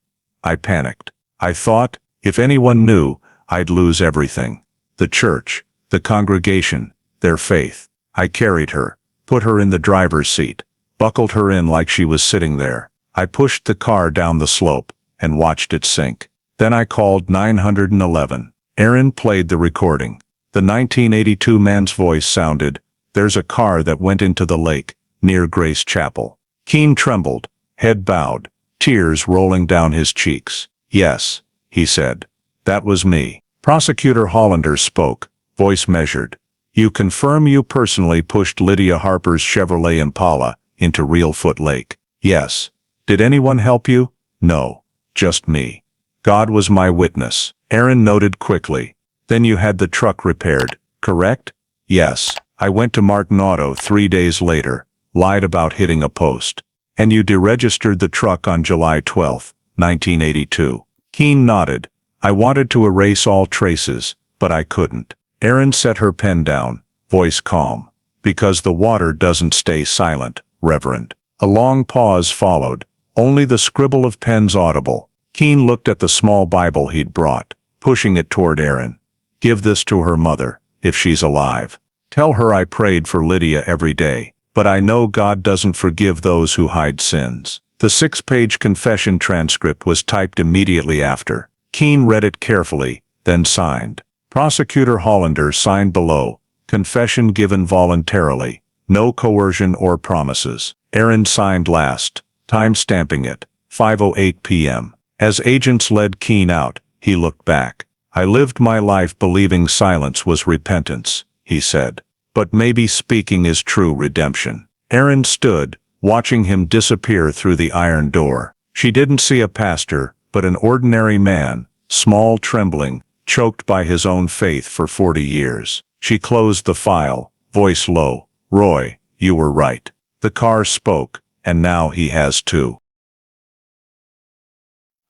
"I panicked. I thought, if anyone knew, I'd lose everything. The church, the congregation, their faith. I carried her, put her in the driver's seat, buckled her in like she was sitting there. I pushed the car down the slope and watched it sink. Then I called 911. Aaron played the recording. The 1982 man's voice sounded, "There's a car that went into the lake, near Grace Chapel." Keene trembled, head bowed, tears rolling down his cheeks. "Yes," he said. "That was me." Prosecutor Hollander spoke, voice measured. "You confirm you personally pushed Lydia Harper's Chevrolet Impala into Reelfoot Lake?" "Yes." "Did anyone help you?" "No, just me. God was my witness." Aaron noted quickly. "Then you had the truck repaired, correct?" "Yes. I went to Martin Auto 3 days later, lied about hitting a post." "And you deregistered the truck on July 12, 1982. Keene nodded. "I wanted to erase all traces, but I couldn't." Aaron set her pen down, voice calm. "Because the water doesn't stay silent, Reverend." A long pause followed, only the scribble of pens audible. Keene looked at the small Bible he'd brought, pushing it toward Aaron. "Give this to her mother, if she's alive. Tell her I prayed for Lydia every day, but I know God doesn't forgive those who hide sins." The 6-page confession transcript was typed immediately after. Keene read it carefully, then signed. Prosecutor Hollander signed below, confession given voluntarily, no coercion or promises. Aaron signed last, time-stamping it, 5:08 p.m. As agents led Keene out, he looked back. "I lived my life believing silence was repentance," he said. "But maybe speaking is true redemption." Aaron stood, watching him disappear through the iron door. She didn't see a pastor, but an ordinary man, small, trembling, choked by his own faith for 40 years. She closed the file, voice low. "Roy, you were right. The car spoke, and now he has too."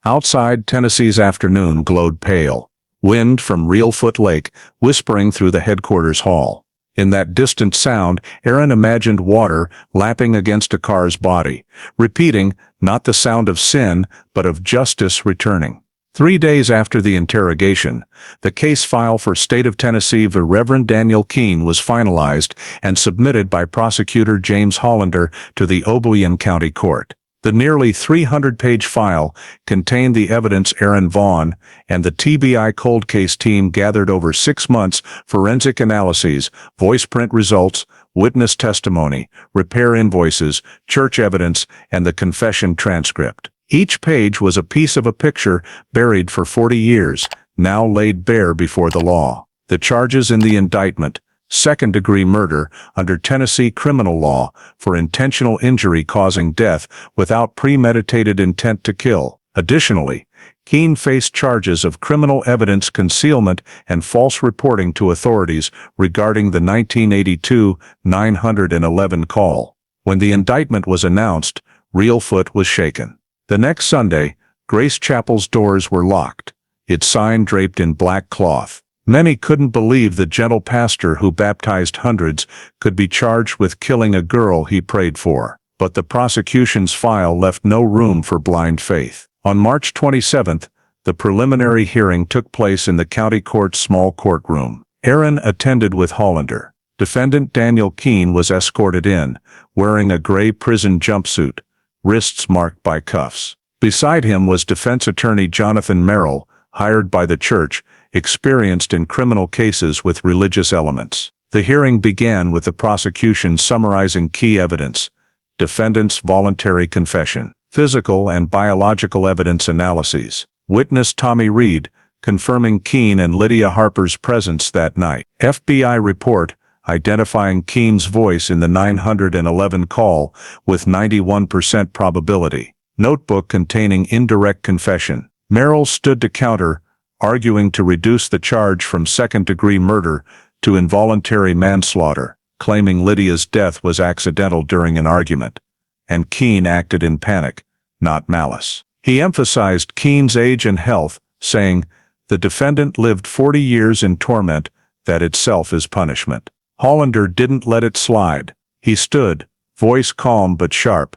Outside, Tennessee's afternoon glowed pale. Wind from Reelfoot Lake whispering through the headquarters hall. In that distant sound, Aaron imagined water lapping against a car's body, repeating, not the sound of sin, but of justice returning. 3 days after the interrogation, the case file for State of Tennessee v. Reverend Daniel Keene was finalized and submitted by Prosecutor James Hollander to the Obion County Court. The nearly 300-page file contained the evidence Aaron Vaughn and the TBI cold case team gathered over 6 months: forensic analyses, voice print results, witness testimony, repair invoices, church evidence, and the confession transcript. Each page was a piece of a picture buried for 40 years, now laid bare before the law. The charges in the indictment: second-degree murder under Tennessee criminal law for intentional injury causing death without premeditated intent to kill. Additionally, Keene faced charges of criminal evidence concealment and false reporting to authorities regarding the 1982 911 call. When the indictment was announced, Reelfoot was shaken. The next Sunday, Grace Chapel's doors were locked, its sign draped in black cloth. Many couldn't believe the gentle pastor who baptized hundreds could be charged with killing a girl he prayed for. But the prosecution's file left no room for blind faith. On March 27th, the preliminary hearing took place in the county court's small courtroom. Aaron attended with Hollander. Defendant Daniel Keene was escorted in, wearing a gray prison jumpsuit, wrists marked by cuffs. Beside him was defense attorney Jonathan Merrill, hired by the church, experienced in criminal cases with religious elements. The hearing began with the prosecution summarizing key evidence: defendant's voluntary confession, physical and biological evidence analyses, witness Tommy Reed, confirming Keene and Lydia Harper's presence that night, FBI report identifying Keene's voice in the 911 call with 91% probability, notebook containing indirect confession. Merrill stood to counter, arguing to reduce the charge from second-degree murder to involuntary manslaughter, claiming Lydia's death was accidental during an argument, and Keene acted in panic, not malice. He emphasized Keene's age and health, saying, "The defendant lived 40 years in torment, that itself is punishment." Hollander didn't let it slide. He stood, voice calm but sharp.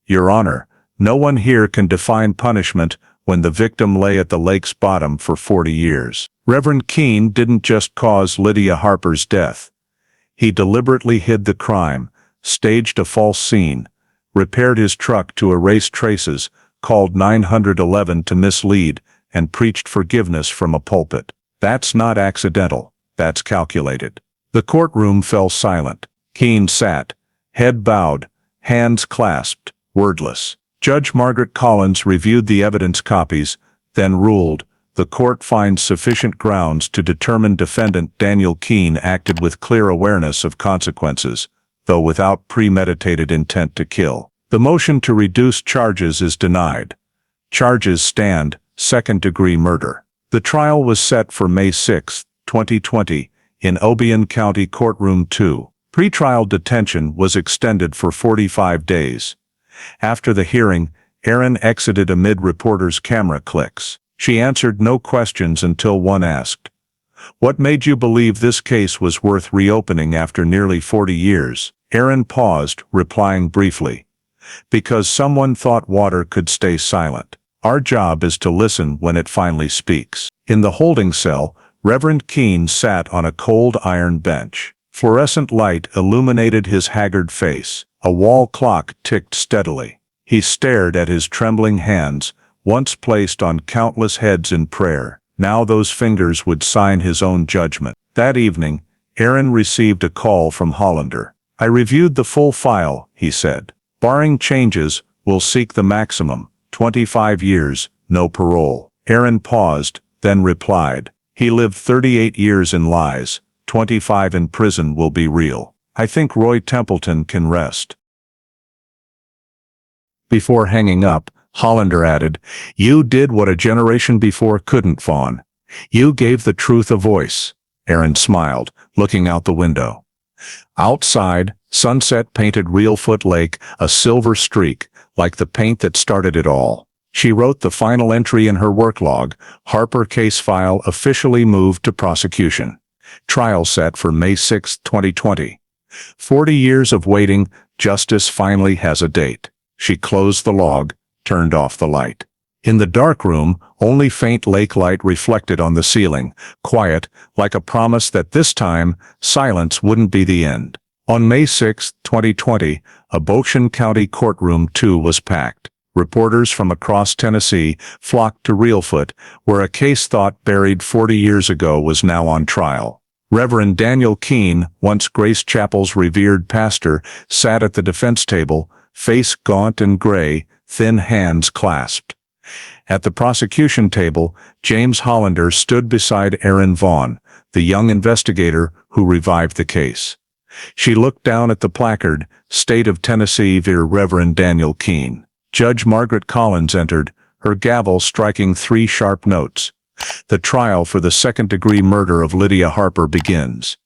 "Your Honor, no one here can define punishment when the victim lay at the lake's bottom for 40 years. Reverend Keene didn't just cause Lydia Harper's death. He deliberately hid the crime, staged a false scene, repaired his truck to erase traces, called 911 to mislead, and preached forgiveness from a pulpit. That's not accidental, that's calculated." The courtroom fell silent. Keene sat, head bowed, hands clasped, wordless. Judge Margaret Collins reviewed the evidence copies, then ruled, "The court finds sufficient grounds to determine defendant Daniel Keene acted with clear awareness of consequences, though without premeditated intent to kill." The motion to reduce charges is denied. Charges stand: second-degree murder. The trial was set for May 6, 2020, in Obion County Courtroom 2. Pretrial detention was extended for 45 days. After the hearing, Aaron exited amid reporters' camera clicks. She answered no questions until one asked, "What made you believe this case was worth reopening after nearly 40 years?" Aaron paused, replying briefly, "Because someone thought water could stay silent. Our job is to listen when it finally speaks." In the holding cell, Reverend Keene sat on a cold iron bench. Fluorescent light illuminated his haggard face. A wall clock ticked steadily. He stared at his trembling hands, once placed on countless heads in prayer. Now those fingers would sign his own judgment. That evening, Aaron received a call from Hollander. "I reviewed the full file," he said. "Barring changes, we'll seek the maximum, 25 years, no parole." Aaron paused, then replied, "He lived 38 years in lies, 25 in prison will be real. I think Roy Templeton can rest." Before hanging up, Hollander added, "You did what a generation before couldn't, Vaughn. You gave the truth a voice." Aaron smiled, looking out the window. Outside, sunset painted Reelfoot Lake a silver streak, like the paint that started it all. She wrote the final entry in her work log: Harper case file officially moved to prosecution. Trial set for May 6, 2020. 40 years of waiting, justice finally has a date. She closed the log, turned off the light. In the dark room, only faint lake light reflected on the ceiling, quiet, like a promise that this time, silence wouldn't be the end. On May 6, 2020, Obion County Courtroom 2 was packed. Reporters from across Tennessee flocked to Reelfoot, where a case thought buried 40 years ago was now on trial. Reverend Daniel Keene, once Grace Chapel's revered pastor, sat at the defense table, face gaunt and gray, thin hands clasped. At the prosecution table, James Hollander stood beside Aaron Vaughn, the young investigator who revived the case. She looked down at the placard, State of Tennessee v. Reverend Daniel Keene. Judge Margaret Collins entered, her gavel striking 3 sharp notes. The trial for the second-degree murder of Lydia Harper begins.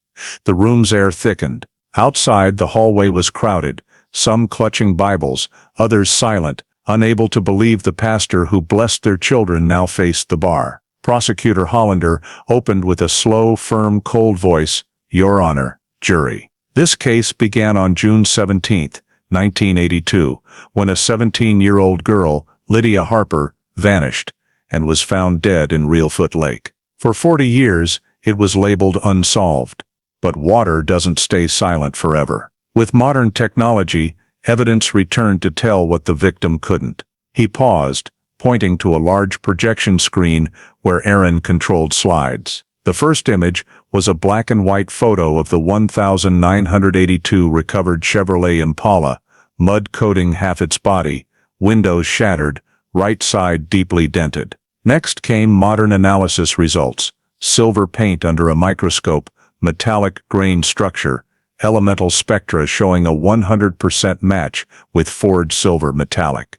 The room's air thickened. Outside, the hallway was crowded, some clutching Bibles, others silent, unable to believe the pastor who blessed their children now faced the bar. Prosecutor Hollander opened with a slow, firm, cold voice, "Your Honor, jury." This case began on June 17, 1982, when a 17-year-old girl, Lydia Harper, vanished and was found dead in Reelfoot Lake. For 40 years, it was labeled unsolved. But water doesn't stay silent forever. With modern technology, evidence returned to tell what the victim couldn't. He paused, pointing to a large projection screen where Aaron controlled slides. The first image was a black and white photo of the 1982 recovered Chevrolet Impala, mud coating half its body, windows shattered, right side deeply dented. Next came modern analysis results: silver paint under a microscope, metallic grain structure, elemental spectra showing a 100% match with Ford silver metallic.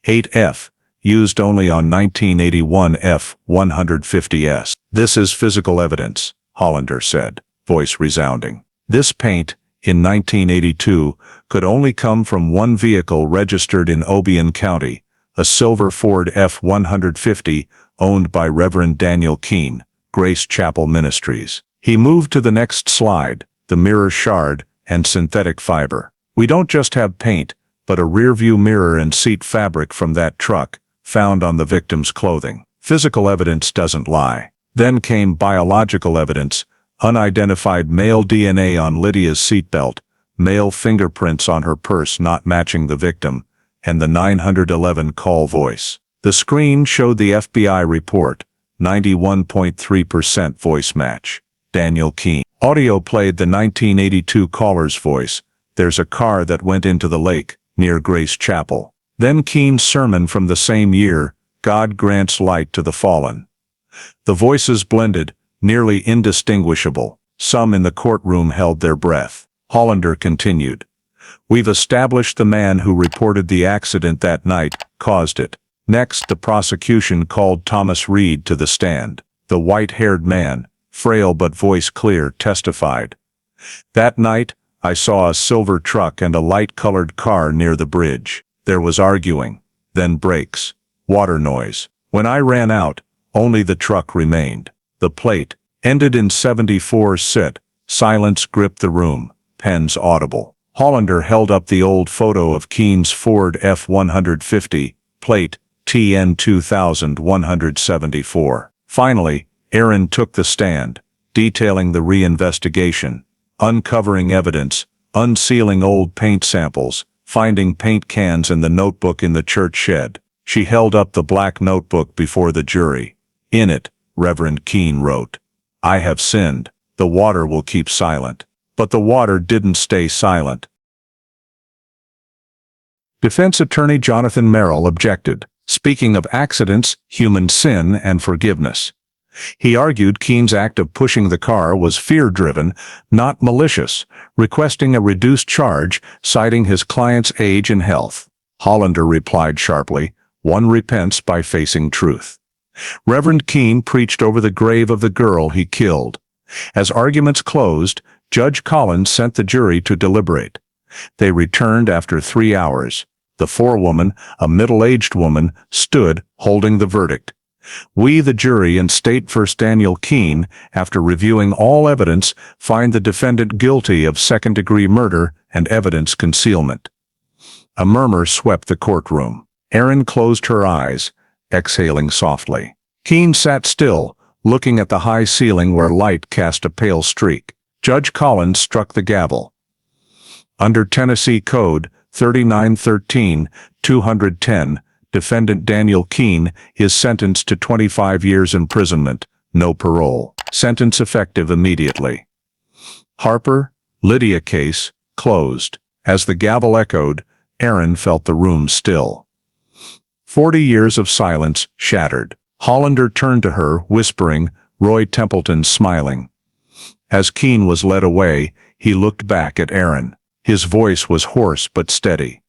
8F, used only on 1981 F-150S. "This is physical evidence," Hollander said, voice resounding. "This paint, in 1982, could only come from one vehicle registered in Obion County, a silver Ford F-150 owned by Reverend Daniel Keene, Grace Chapel Ministries." He moved to the next slide, the mirror shard and synthetic fiber. "We don't just have paint, but a rear-view mirror and seat fabric from that truck, found on the victim's clothing. Physical evidence doesn't lie." Then came biological evidence: unidentified male DNA on Lydia's seatbelt, male fingerprints on her purse not matching the victim, and the 911 call voice. The screen showed the FBI report, 91.3% voice match. Daniel Keene. Audio played the 1982 caller's voice: "There's a car that went into the lake, near Grace Chapel." Then Keene's sermon from the same year, "God grants light to the fallen." The voices blended, nearly indistinguishable. Some in the courtroom held their breath. Hollander continued, "We've established the man who reported the accident that night caused it." Next, the prosecution called Thomas Reed to the stand. The white-haired man, frail but voice clear, testified, "That night, I saw a silver truck and a light-colored car near the bridge. There was arguing, then brakes, water noise. When I ran out, only the truck remained. The plate ended in 74 sit. Silence gripped the room, pens audible." Hollander held up the old photo of Keene's Ford F-150, plate TN 2174. Finally, Aaron took the stand, detailing the reinvestigation, uncovering evidence, unsealing old paint samples, finding paint cans in the notebook in the church shed. She held up the black notebook before the jury. In it, Reverend Keene wrote, "I have sinned. The water will keep silent." But the water didn't stay silent. Defense attorney Jonathan Merrill objected, speaking of accidents, human sin, and forgiveness. He argued Keene's act of pushing the car was fear-driven, not malicious, requesting a reduced charge, citing his client's age and health. Hollander replied sharply, "One repents by facing truth." Reverend Keene preached over the grave of the girl he killed. As arguments closed, Judge Collins sent the jury to deliberate. They returned after 3 hours. The forewoman, a middle-aged woman, stood holding the verdict. "We, the jury in State v. Daniel Keene, after reviewing all evidence, find the defendant guilty of second-degree murder and evidence concealment." A murmur swept the courtroom. Erin closed her eyes, exhaling softly. Keene sat still, looking at the high ceiling where light cast a pale streak. Judge Collins struck the gavel. Under Tennessee Code 3913-210, defendant Daniel Keene is sentenced to 25 years imprisonment, no parole. Sentence effective immediately. Harper, Lydia case, closed. As the gavel echoed, Erin felt the room still. 40 years of silence shattered. Hollander turned to her, whispering, Roy Templeton smiling. As Keene was led away, he looked back at Erin. His voice was hoarse but steady.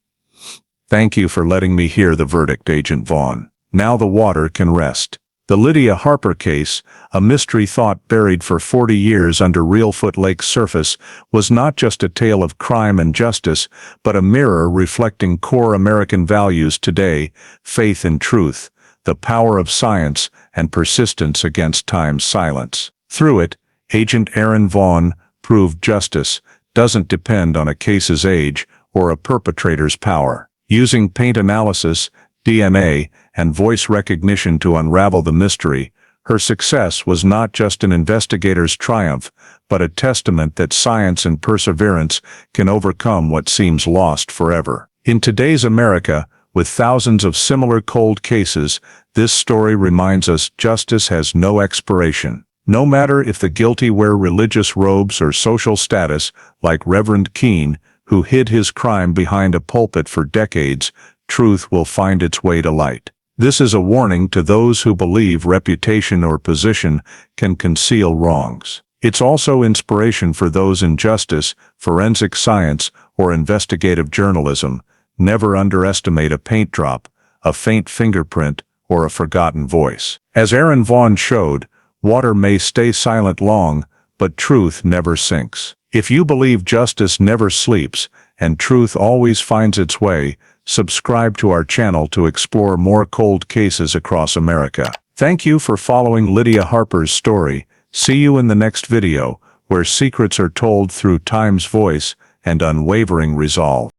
"Thank you for letting me hear the verdict, Agent Vaughn. Now the water can rest." The Lydia Harper case, a mystery thought buried for 40 years under Reelfoot Lake's surface, was not just a tale of crime and justice, but a mirror reflecting core American values today: faith in truth, the power of science, and persistence against time's silence. Through it, Agent Erin Vaughn proved justice doesn't depend on a case's age or a perpetrator's power. Using paint analysis, DNA, and voice recognition to unravel the mystery, her success was not just an investigator's triumph, but a testament that science and perseverance can overcome what seems lost forever. In today's America, with thousands of similar cold cases, this story reminds us justice has no expiration. No matter if the guilty wear religious robes or social status, like Reverend Keene, who hid his crime behind a pulpit for decades, truth will find its way to light. This is a warning to those who believe reputation or position can conceal wrongs. It's also inspiration for those in justice, forensic science, or investigative journalism. Never underestimate a paint drop, a faint fingerprint, or a forgotten voice. As Erin Vaughn showed, water may stay silent long, but truth never sinks. If you believe justice never sleeps, and truth always finds its way, subscribe to our channel to explore more cold cases across America. Thank you for following Lydia Harper's story. See you in the next video, where secrets are told through time's voice and unwavering resolve.